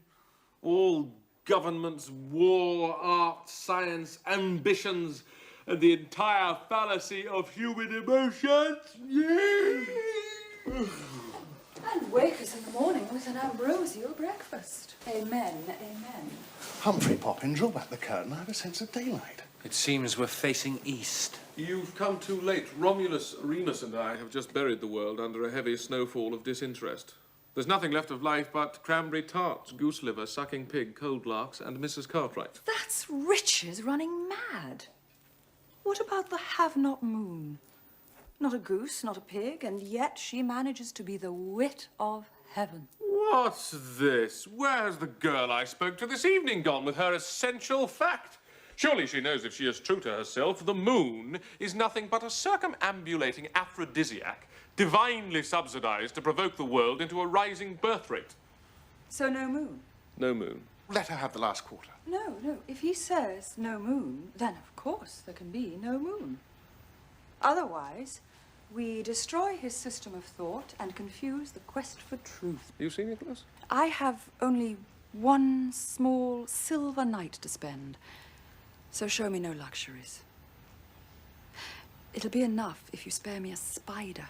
all governments, war, art, science, ambitions, and the entire fallacy of human emotions. And wake us in the morning with an ambrosial breakfast. Amen, amen. Humphrey, Poppin, draw back the curtain. I have a sense of daylight. It seems we're facing east. You've come too late. Romulus, Remus and I have just buried the world under a heavy snowfall of disinterest. There's nothing left of life but cranberry tarts, goose liver, sucking pig, cold larks, and Mrs. Cartwright. That's riches running mad. What about the have-not moon? Not a goose, not a pig, and yet she manages to be the wit of heaven. What's this? Where's the girl I spoke to this evening gone with her essential fact? Surely she knows if she is true to herself, the moon is nothing but a circumambulating aphrodisiac, divinely subsidized to provoke the world into a rising birth rate. So no moon? No moon. Let her have the last quarter. No, no. If he says no moon, then of course there can be no moon. Otherwise, we destroy his system of thought and confuse the quest for truth. You see, Nicholas? I have only one small silver night to spend, so show me no luxuries. It'll be enough if you spare me a spider.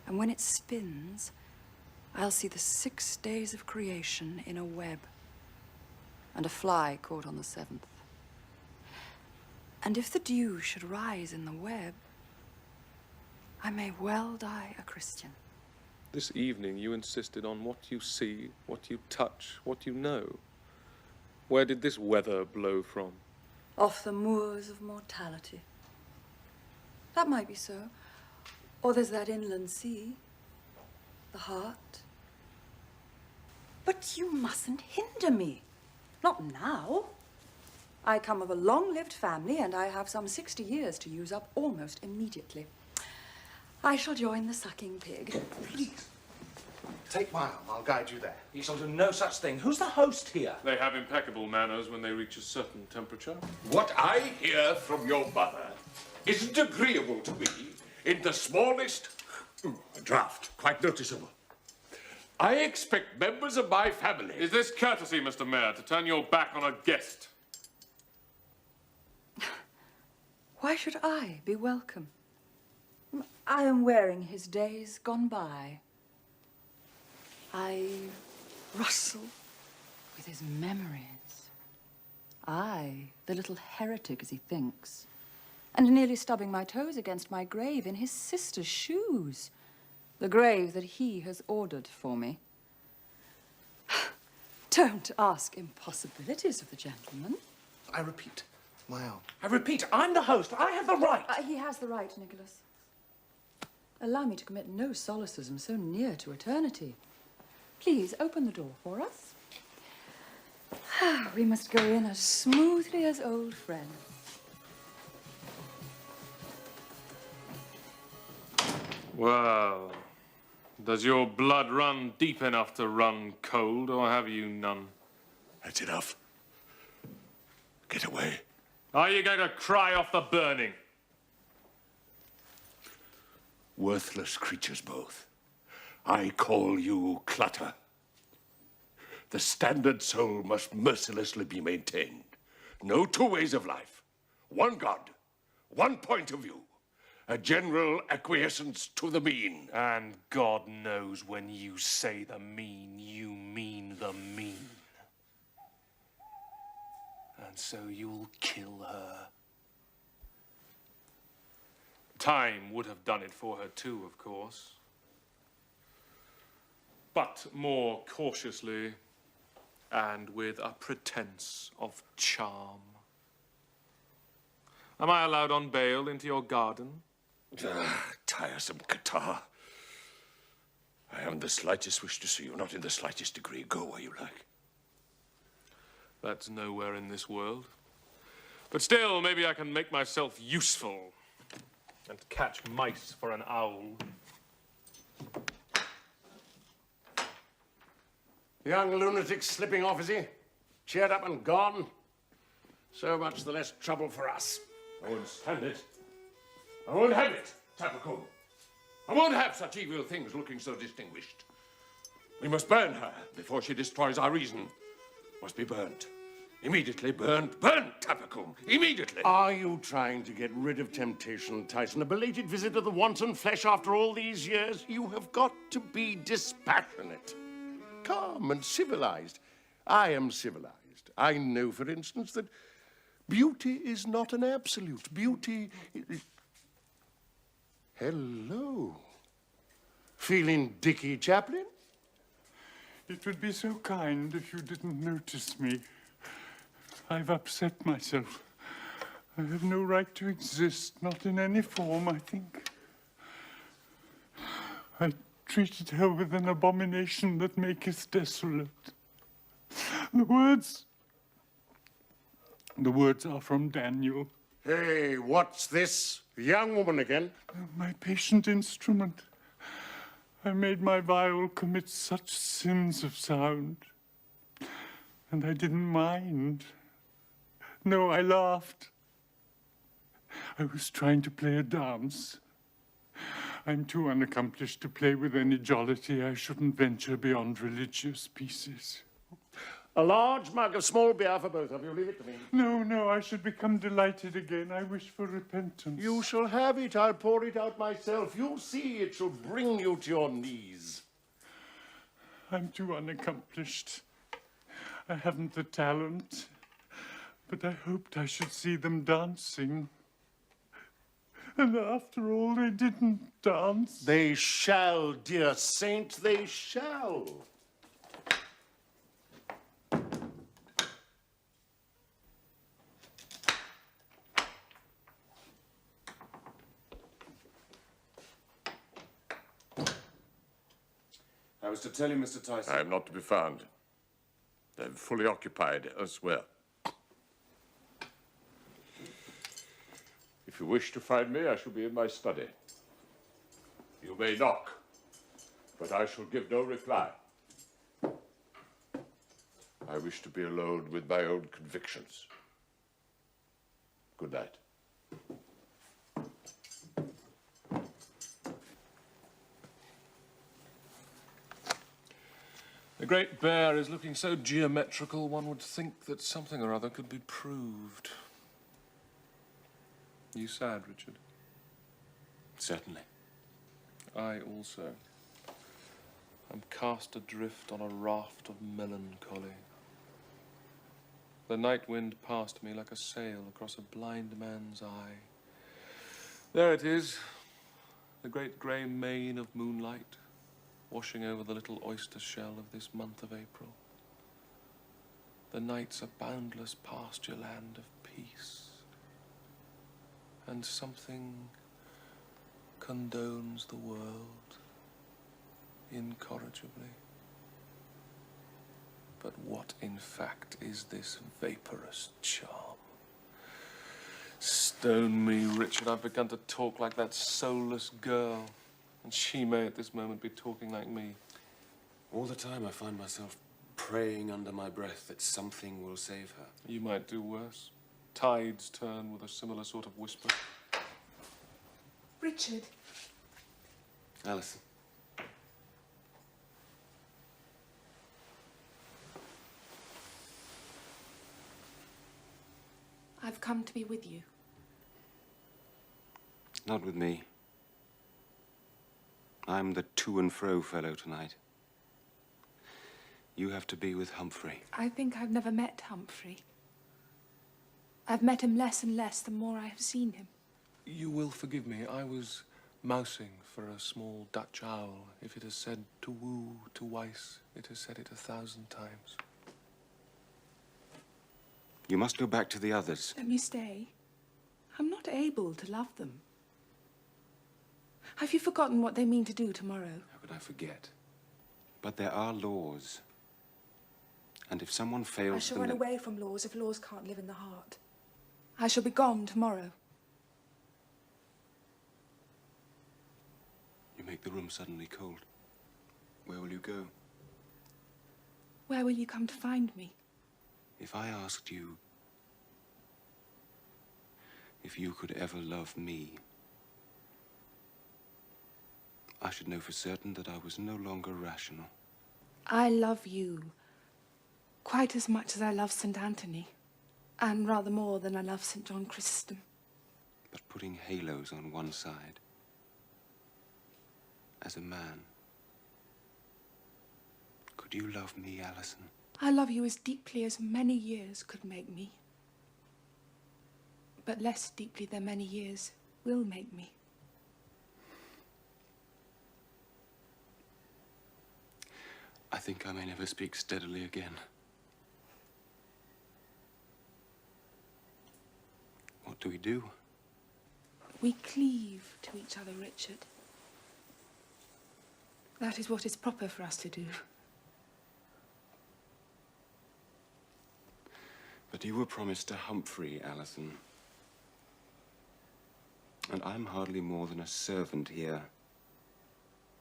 And when it spins, I'll see the 6 days of creation in a web, and a fly caught on the 7th. And if the dew should rise in the web, I may well die a Christian. This evening you insisted on what you see, what you touch, what you know. Where did this weather blow from? Off the moors of mortality. That might be so. Or there's that inland sea, the heart. But you mustn't hinder me. Not now. I come of a long-lived family, and I have some 60 years to use up almost immediately. I shall join the sucking pig. Please, take my arm. I'll guide you there. You shall do no such thing. Who's the host here? They have impeccable manners when they reach a certain temperature. What I hear from your mother isn't agreeable to me in the smallest draught, quite noticeable. I expect members of my family... Is this courtesy, Mr. Mayor, to turn your back on a guest? Why should I be welcome? I am wearing his days gone by. I rustle with his memories. I, the little heretic as he thinks, and nearly stubbing my toes against my grave in his sister's shoes, the grave that he has ordered for me. Don't ask impossibilities of the gentleman. I repeat, my arm. I repeat, I'm the host. I have the right. He has the right, Nicholas. Allow me to commit no solecism so near to eternity. Please, open the door for us. We must go in as smoothly as old friends. Well, does your blood run deep enough to run cold, or have you none? That's enough. Get away. Are you going to cry off the burning? Worthless creatures both. I call you clutter. The standard soul must mercilessly be maintained. No two ways of life. One God, one point of view. A general acquiescence to the mean. And God knows when you say the mean, you mean the mean. And so you'll kill her. Time would have done it for her too, of course. But more cautiously and with a pretense of charm. Am I allowed on bail into your garden? Tiresome catarrh. I haven't the slightest wish to see you, not in the slightest degree. Go where you like. That's nowhere in this world. But still, maybe I can make myself useful and catch mice for an owl. Young lunatic slipping off, is he? Cheered up and gone? So much the less trouble for us. I won't stand it. I won't have it, Tapacombe. I won't have such evil things looking so distinguished. We must burn her before she destroys our reason. Must be burnt. Immediately burnt. Burnt, Tapacombe. Immediately. Are you trying to get rid of temptation, Tyson? A belated visit of the wanton flesh after all these years? You have got to be dispassionate. Calm and civilized. I am civilized. I know, for instance, that Beauty is not an absolute. Beauty is... Hello. Feeling Dickie Chaplin? It would be so kind if you didn't notice me. I've upset myself. I have no right to exist, not in any form, I think. I treated her with an abomination that maketh desolate. The words are from Daniel. Hey, what's this? The young woman again? My patient instrument. I made my viol commit such sins of sound. And I didn't mind. No, I laughed. I was trying to play a dance. I'm too unaccomplished to play with any jollity. I shouldn't venture beyond religious pieces. A large mug of small beer for both of you. Leave it to me. No, I should become delighted again. I wish for repentance. You shall have it. I'll pour it out myself. You'll see it shall bring you to your knees. I'm too unaccomplished. I haven't the talent. But I hoped I should see them dancing. And after all, they didn't dance. They shall, dear saint, they shall. I was to tell you, Mr. Tyson. I am not to be found. I'm fully occupied elsewhere. If you wish to find me, I shall be in my study. You may knock, but I shall give no reply. I wish to be alone with my own convictions. Good night. The Great Bear is looking so geometrical, one would think that something or other could be proved. You sad, Richard? Certainly. I also. I'm cast adrift on a raft of melancholy. The night wind passed me like a sail across a blind man's eye. There it is, the great grey mane of moonlight, washing over the little oyster shell of this month of April. The night's a boundless pasture land of peace. And something condones the world incorrigibly. But what, in fact, is this vaporous charm? Stone me, Richard. I've begun to talk like that soulless girl. And she may at this moment be talking like me. All the time I find myself praying under my breath that something will save her. You might do worse. Tides turn with a similar sort of whisper. Richard. Alison. I've come to be with you. Not with me. I'm the to and fro fellow tonight. You have to be with Humphrey. I think I've never met Humphrey. I've met him less and less the more I have seen him. You will forgive me. I was mousing for a small Dutch owl. If it has said to woo, to weiss, it has said it 1,000 times. You must go back to the others. Let me stay. I'm not able to love them. Have you forgotten what they mean to do tomorrow? How could I forget? But there are laws. And if someone fails... I shall run away from laws if laws can't live in the heart. I shall be gone tomorrow. You make the room suddenly cold. Where will you go? Where will you come to find me? If I asked you if you could ever love me, I should know for certain that I was no longer rational. I love you quite as much as I love St. Anthony, and rather more than I love St. John Chrysostom. But putting halos on one side, as a man, could you love me, Alison? I love you as deeply as many years could make me. but less deeply than many years will make me. I think I may never speak steadily again. What do we do? We cleave to each other, Richard. That is what is proper for us to do. But you were promised to Humphrey, Alison. And I'm hardly more than a servant here,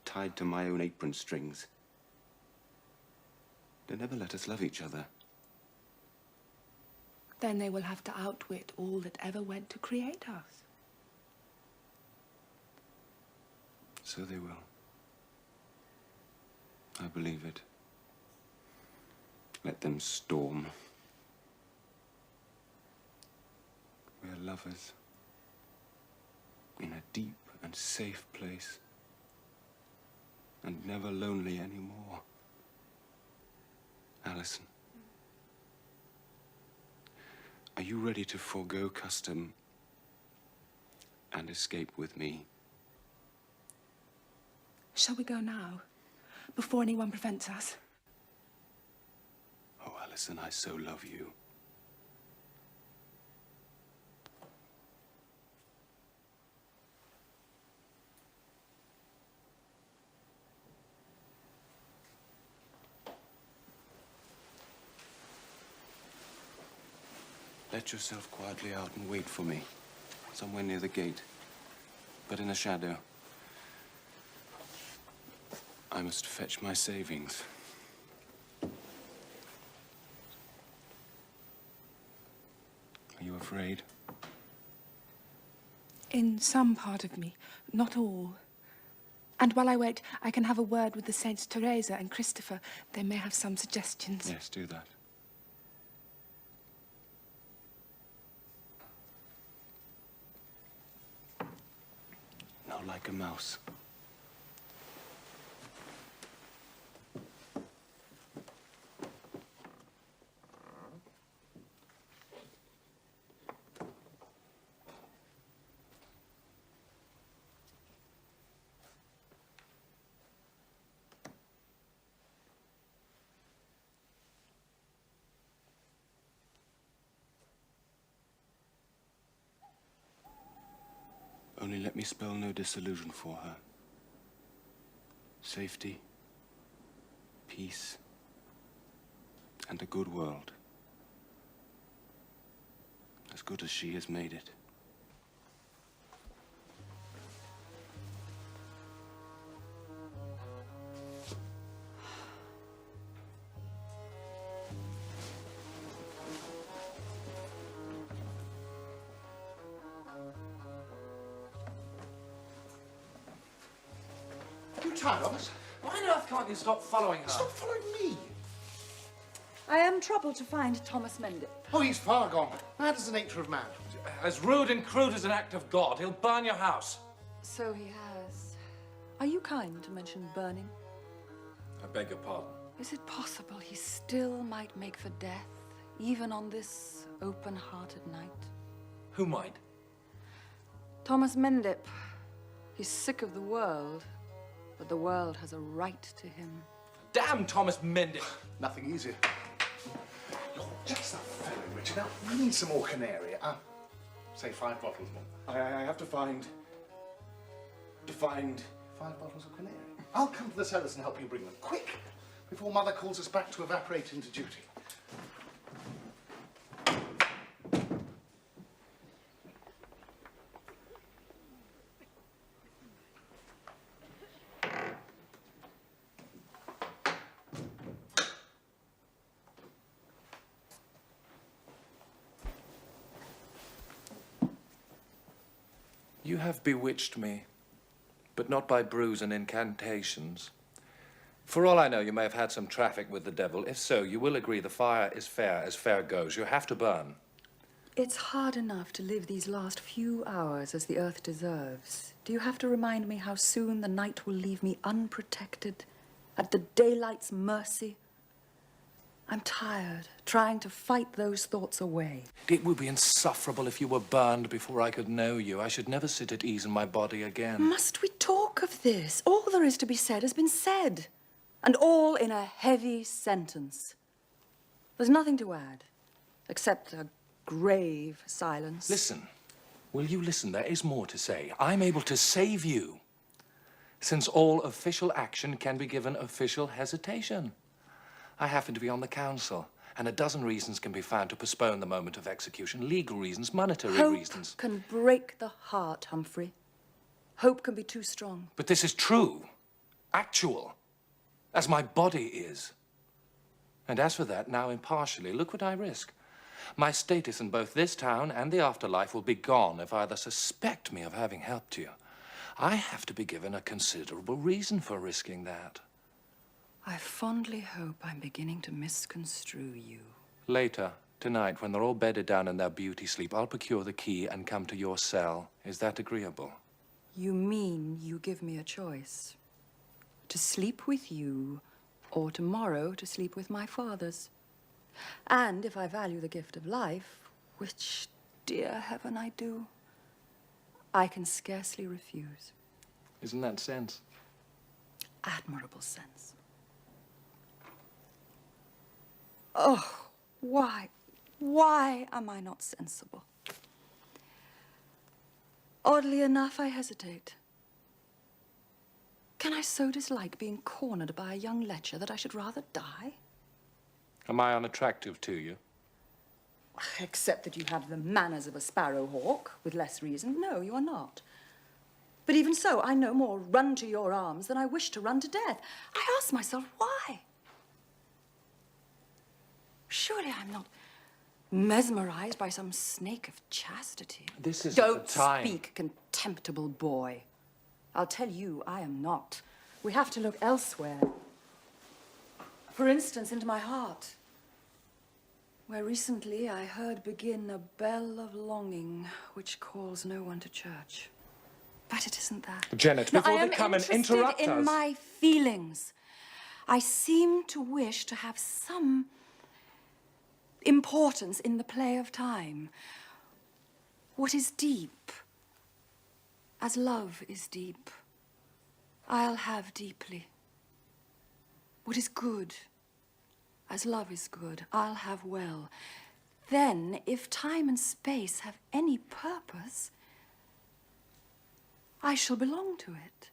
tied to my own apron strings. They never let us love each other. Then they will have to outwit all that ever went to create us. So they will. I believe it. Let them storm. We are lovers. In a deep and safe place. And never lonely anymore. Alison. Are you ready to forego custom and escape with me? Shall we go now, before anyone prevents us? Oh, Alison, I so love you. Let yourself quietly out and wait for me, somewhere near the gate, but in the shadow. I must fetch my savings. Are you afraid? In some part of me, not all. And while I wait, I can have a word with the Saints Teresa and Christopher. They may have some suggestions. Yes, do that. Not like a mouse. Only let me spell no disillusion for her. Safety, peace, and a good world. As good as she has made it. Tired of us? Why on earth can't you stop following her? Stop following me. I am troubled to find Thomas Mendip. Oh, he's far gone. Mad is the nature of man. As rude and crude as an act of God, he'll burn your house. So he has. Are you kind to mention burning? I beg your pardon. Is it possible he still might make for death, even on this open-hearted night? Who might? Thomas Mendip. He's sick of the world, but the world has a right to him. Damn Thomas Mendip! Nothing easier. You're just a fellow, Richard. Now, we need some more canary. Say 5 bottles more. I have to find 5 bottles of canary. I'll come to the cellars and help you bring them. Quick! Before Mother calls us back to evaporate into duty. You have bewitched me, but not by brews and incantations. For all I know, you may have had some traffic with the devil. If so, you will agree the fire is fair as fair goes. You have to burn. It's hard enough to live these last few hours as the earth deserves. Do you have to remind me how soon the night will leave me unprotected, at the daylight's mercy? I'm tired, trying to fight those thoughts away. It would be insufferable if you were burned before I could know you. I should never sit at ease in my body again. Must we talk of this? All there is to be said has been said, and all in a heavy sentence. There's nothing to add, except a grave silence. Listen. Will you listen? There is more to say. I'm able to save you, since all official action can be given official hesitation. I happen to be on the council, and a dozen reasons can be found to postpone the moment of execution. Legal reasons, monetary reasons. Hope can break the heart, Humphrey. Hope can be too strong. But this is true, actual, as my body is. And as for that, now impartially, look what I risk. My status in both this town and the afterlife will be gone if either suspect me of having helped you. I have to be given a considerable reason for risking that. I fondly hope I'm beginning to misconstrue you. Later, tonight, when they're all bedded down in their beauty sleep, I'll procure the key and come to your cell. Is that agreeable? You mean you give me a choice? To sleep with you, or tomorrow to sleep with my fathers? And if I value the gift of life, which, dear heaven, I do, I can scarcely refuse. Isn't that sense? Admirable sense. Oh, why am I not sensible? Oddly enough, I hesitate. Can I so dislike being cornered by a young lecher that I should rather die? Am I unattractive to you? Except that you have the manners of a sparrowhawk, with less reason. No, you are not. But even so, I no more run to your arms than I wish to run to death. I ask myself, why? Surely I'm not mesmerized by some snake of chastity. This isn't Don't the time. speak, contemptible boy. I'll tell you, I am not. We have to look elsewhere. For instance, into my heart, where recently I heard begin a bell of longing which calls no one to church. But it isn't that. Janet, No, before I they come and am interrupt interested in us. my feelings. I seem to wish to have some importance in the play of time. What is deep, as love is deep, I'll have deeply. What is good, as love is good, I'll have well. Then, if time and space have any purpose, I shall belong to it.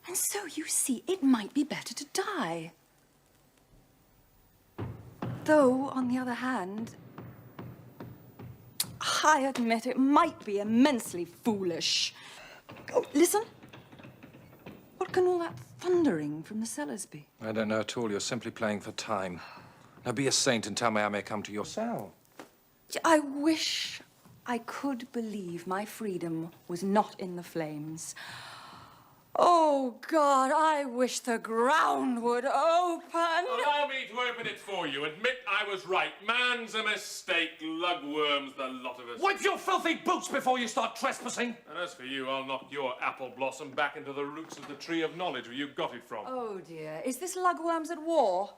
And so, you see, it might be better to die. Though, on the other hand, I admit it might be immensely foolish. Oh, listen. What can all that thundering from the cellars be? I don't know at all. You're simply playing for time. Now be a saint and tell me I may come to your cell. I wish I could believe my freedom was not in the flames. Oh, God, I wish the ground would open. Allow me to open it for you. Admit I was right. Man's a mistake. Lugworms, the lot of us. Wipe your filthy boots before you start trespassing. And as for you, I'll knock your apple blossom back into the roots of the tree of knowledge where you got it from. Oh, dear. Is this lugworms at war?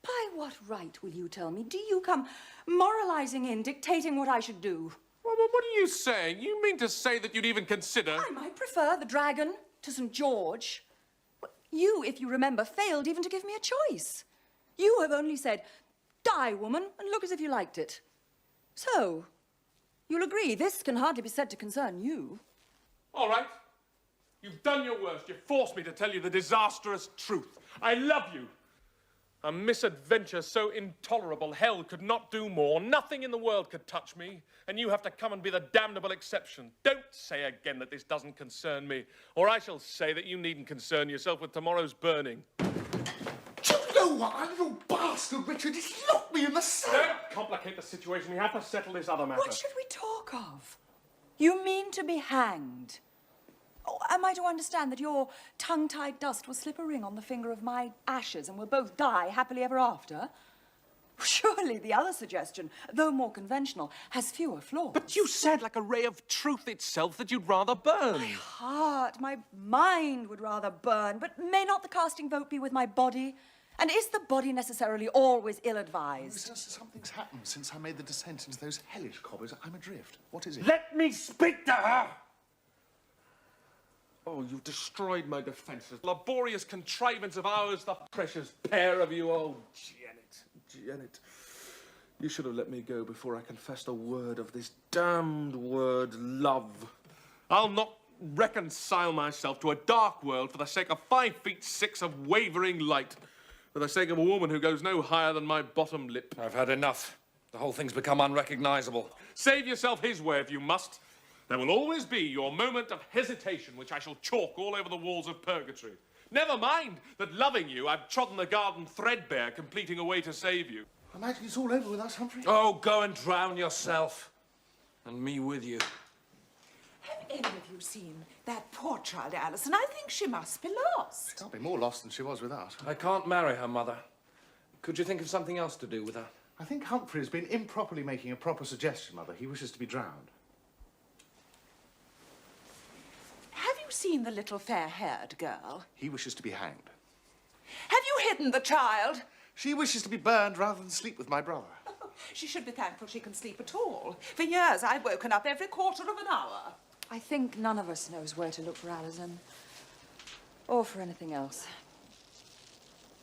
By what right, will you tell me? Do you come moralizing in, dictating what I should do? Well, what are you saying? You mean to say that you'd even consider... I might prefer the dragon to St. George. You, if you remember, failed even to give me a choice. You have only said, die, woman, and look as if you liked it. So, you'll agree this can hardly be said to concern you. All right. You've done your worst. You've forced me to tell you the disastrous truth. I love you. A misadventure so intolerable hell could not do more. Nothing in the world could touch me, and you have to come and be the damnable exception. Don't say again that this doesn't concern me, or I shall say that you needn't concern yourself with tomorrow's burning. Do you know what, you bastard, Richard? He's locked me in the cell. Don't complicate the situation. We have to settle this other matter. What should we talk of? You mean to be hanged? Oh, am I to understand that your tongue-tied dust will slip a ring on the finger of my ashes and we'll both die happily ever after? Surely the other suggestion, though more conventional, has fewer flaws. But you said, like a ray of truth itself, that you'd rather burn. My heart, my mind would rather burn, but may not the casting vote be with my body? And is the body necessarily always ill-advised? Something's happened since I made the descent into those hellish cobbers. I'm adrift. What is it? Let me speak to her! Oh, you've destroyed my defences. Laborious contrivance of ours, the precious pair of you. Oh, Janet. You should have let me go before I confessed a word of this damned word, love. I'll not reconcile myself to a dark world for the sake of 5'6" of wavering light. For the sake of a woman who goes no higher than my bottom lip. I've had enough. The whole thing's become unrecognisable. Save yourself his way if you must. There will always be your moment of hesitation, which I shall chalk all over the walls of purgatory. Never mind that, loving you, I've trodden the garden threadbare, completing a way to save you. I imagine it's all over with us, Humphrey. Oh, go and drown yourself. And me with you. Have any of you seen that poor child, Alison? I think she must be lost. She can't be more lost than she was without. I can't marry her, Mother. Could you think of something else to do with her? I think Humphrey has been improperly making a proper suggestion, Mother. He wishes to be drowned. Have you seen the little fair-haired girl? He wishes to be hanged. Have you hidden the child? She wishes to be burned rather than sleep with my brother. She should be thankful she can sleep at all. For years, I've woken up every quarter of an hour. I think none of us knows where to look for Alison. Or for anything else.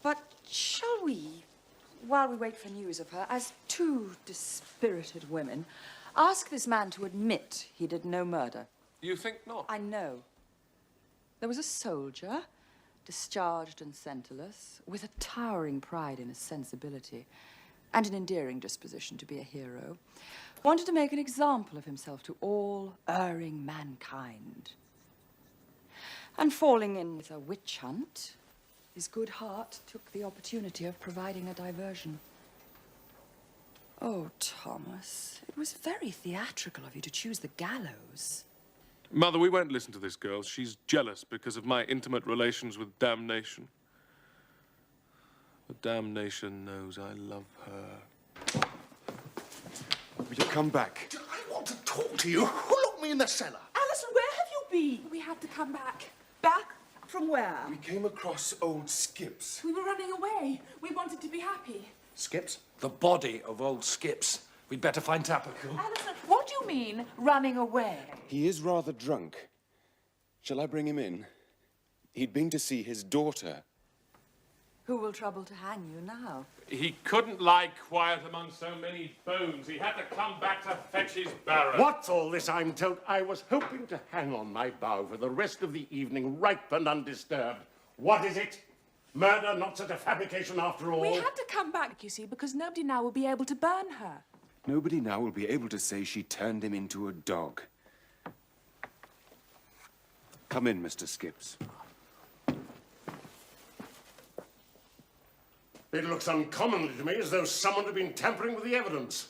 But shall we, while we wait for news of her, as two dispirited women, ask this man to admit he did no murder? You think not? I know. There was a soldier, discharged and centreless, with a towering pride in his sensibility and an endearing disposition to be a hero, wanted to make an example of himself to all erring mankind. And falling in with a witch hunt, his good heart took the opportunity of providing a diversion. Oh, Thomas, it was very theatrical of you to choose the gallows. Mother, we won't listen to this girl. She's jealous because of my intimate relations with damnation. But damnation knows I love her. Will you come back? I want to talk to you. Who locked me in the cellar? Alison, where have you been? We had to come back. Back from where? We came across old Skips. We were running away. We wanted to be happy. Skips? The body of old Skips. We'd better find Tapaku. Alison, what do you mean, running away? He is rather drunk. Shall I bring him in? He'd been to see his daughter. Who will trouble to hang you now? He couldn't lie quiet among so many bones. He had to come back to fetch his barrow. What's all this, I'm told? I was hoping to hang on my bough for the rest of the evening, ripe and undisturbed. What is it? Murder, not such a fabrication after all? We had to come back, you see, because nobody now will be able to burn her. Nobody now will be able to say she turned him into a dog. Come in, Mr. Skips. It looks uncommonly to me as though someone had been tampering with the evidence.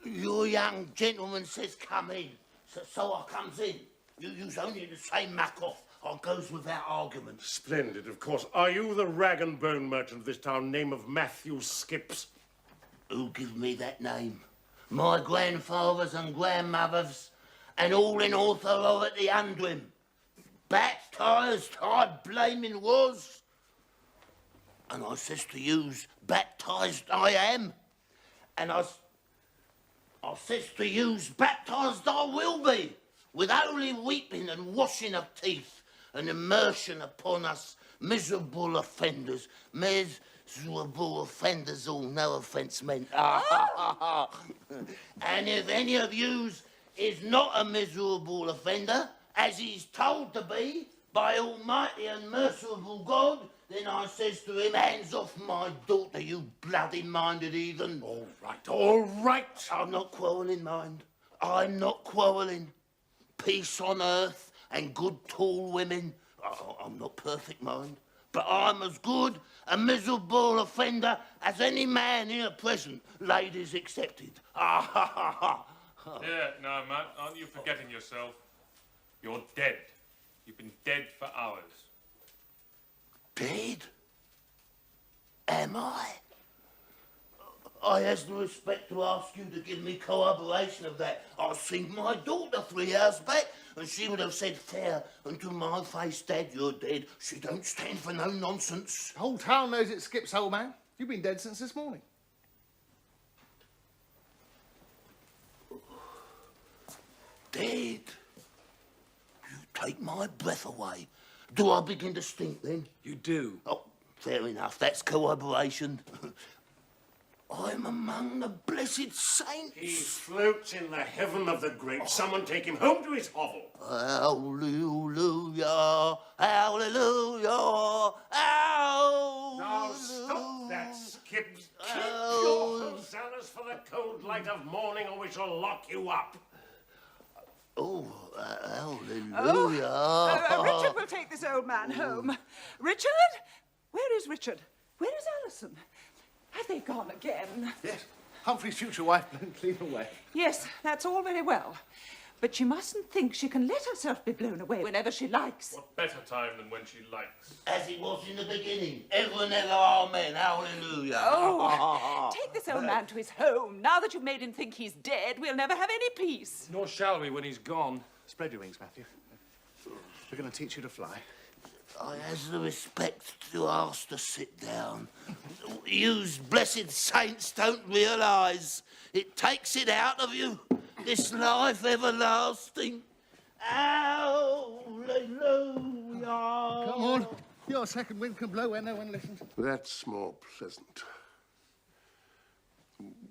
Your young gentleman says come in, so I comes in. You use only the same muck off. I goes without argument. Splendid, of course. Are you the rag and bone merchant of this town, name of Matthew Skips? Who give me that name? My grandfathers and grandmothers, and all in author at the Undwim. Baptised I blaming was. And I says to yous, baptised I am. And I says to yous, baptised I will be, with holy weeping and washing of teeth, and immersion upon us miserable offenders. Miserable offenders, all no offence meant. And if any of yous is not a miserable offender, as he's told to be by Almighty and merciful God, then I says to him, hands off my daughter, you bloody-minded heathen. All right, all right. I'm not quarrelling, mind. I'm not quarrelling. Peace on earth and good tall women. I'm not perfect, mind. But I'm as good a miserable offender as any man here present, ladies accepted. Yeah, no, Matt, aren't you forgetting yourself? You're dead. You've been dead for hours. Dead? Am I? I has the respect to ask you to give me corroboration of that. I seen my daughter 3 hours back, and she would have said fair and to my face, Dad, you're dead. She don't stand for no nonsense. The whole town knows it skips, old man. You've been dead since this morning. Dead? You take my breath away. Do I begin to stink then? You do. Oh, fair enough. That's corroboration. I'm among the blessed saints. He floats in the heaven of the great. Someone take him home to his hovel. Hallelujah, hallelujah, hallelujah. Now stop that, Skip. Keep your hosannas for the cold light of morning, or we shall lock you up. Oh, hallelujah. Richard will take this old man home. Richard? Where is Richard? Where is Alison? Have they gone again? Yes. Humphrey's future wife blown clean away. Yes, that's all very well. But she mustn't think she can let herself be blown away whenever she likes. What better time than when she likes? As it was in the beginning. Ever and ever, amen. Hallelujah. Oh, take this old man to his home. Now that you've made him think he's dead, we'll never have any peace. Nor shall we when he's gone. Spread your wings, Matthew. We're going to teach you to fly. I has the respect to ask to sit down. Yous blessed saints don't realise it takes it out of you, this life everlasting. Hallelujah. Come on. Your second wind can blow where no one listens. That's more pleasant.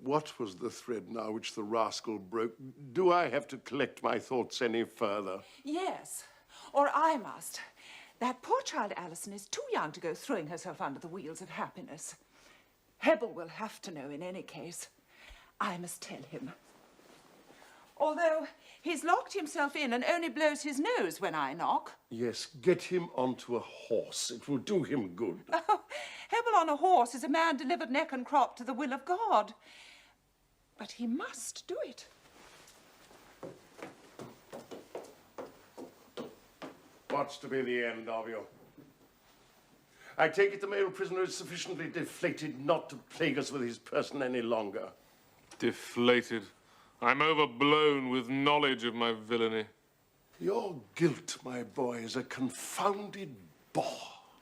What was the thread now which the rascal broke? Do I have to collect my thoughts any further? Yes, or I must. That poor child Alison is too young to go throwing herself under the wheels of happiness. Hebel will have to know in any case. I must tell him. Although he's locked himself in and only blows his nose when I knock. Yes, get him onto a horse. It will do him good. Oh, Hebel on a horse is a man delivered neck and crop to the will of God. But he must do it. What's to be the end of you? I take it the male prisoner is sufficiently deflated not to plague us with his person any longer. Deflated. I'm overblown with knowledge of my villainy. Your guilt, my boy, is a confounded bore.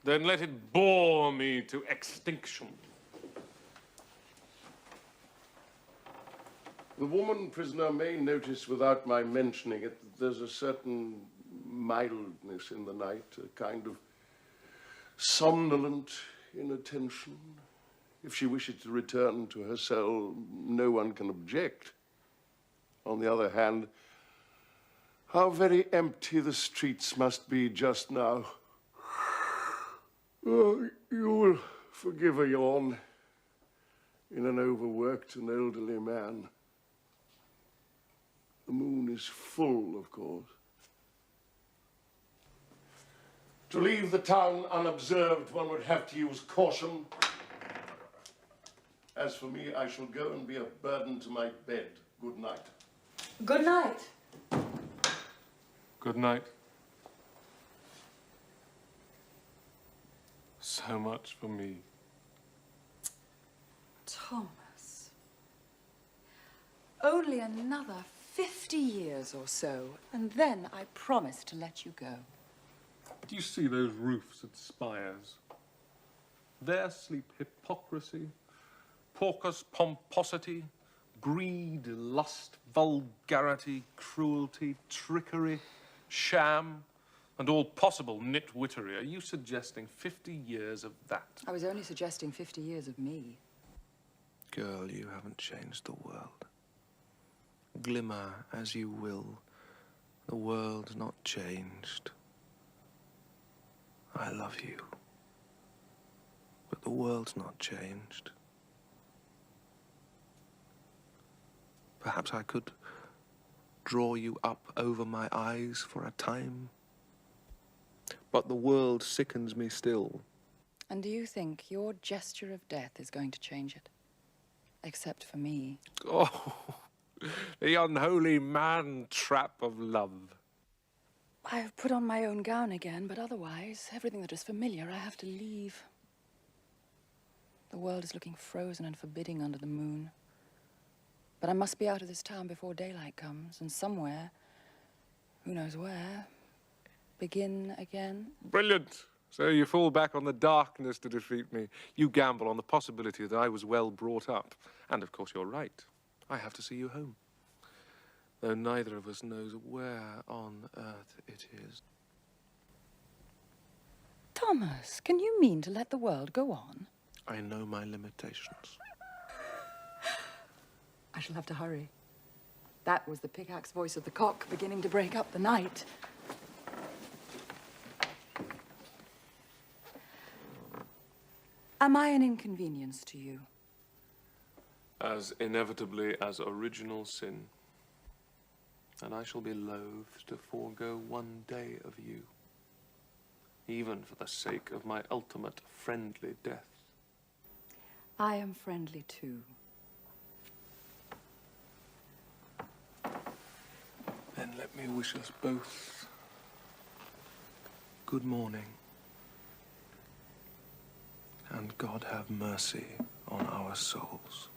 Then let it bore me to extinction. The woman prisoner may notice, without my mentioning it, that there's a certain mildness in the night, a kind of somnolent inattention. If she wishes to return to her cell, no one can object. On the other hand, how very empty the streets must be just now. Oh, you will forgive a yawn in an overworked and elderly man. The moon is full, of course. To leave the town unobserved, one would have to use caution. As for me, I shall go and be a burden to my bed. Good night. Good night. Good night. So much for me. Thomas. Only another 50 years or so, and then I promise to let you go. Do you see those roofs and spires? There sleep hypocrisy, porcus pomposity, greed, lust, vulgarity, cruelty, trickery, sham, and all possible nitwittery. Are you suggesting 50 years of that? I was only suggesting 50 years of me. Girl, you haven't changed the world. Glimmer as you will, the world's not changed. I love you, but the world's not changed. Perhaps I could draw you up over my eyes for a time, but the world sickens me still. And do you think your gesture of death is going to change it? Except for me. Oh, the unholy man-trap of love. I have put on my own gown again, but otherwise, everything that is familiar I have to leave. The world is looking frozen and forbidding under the moon. But I must be out of this town before daylight comes, and somewhere, who knows where, begin again. Brilliant. So you fall back on the darkness to defeat me. You gamble on the possibility that I was well brought up. And of course you're right. I have to see you home. Though neither of us knows where on earth it is. Thomas, can you mean to let the world go on? I know my limitations. I shall have to hurry. That was the pickaxe voice of the cock beginning to break up the night. Am I an inconvenience to you? As inevitably as original sin. And I shall be loath to forego one day of you, even for the sake of my ultimate friendly death. I am friendly too. Then let me wish us both good morning. And God have mercy on our souls.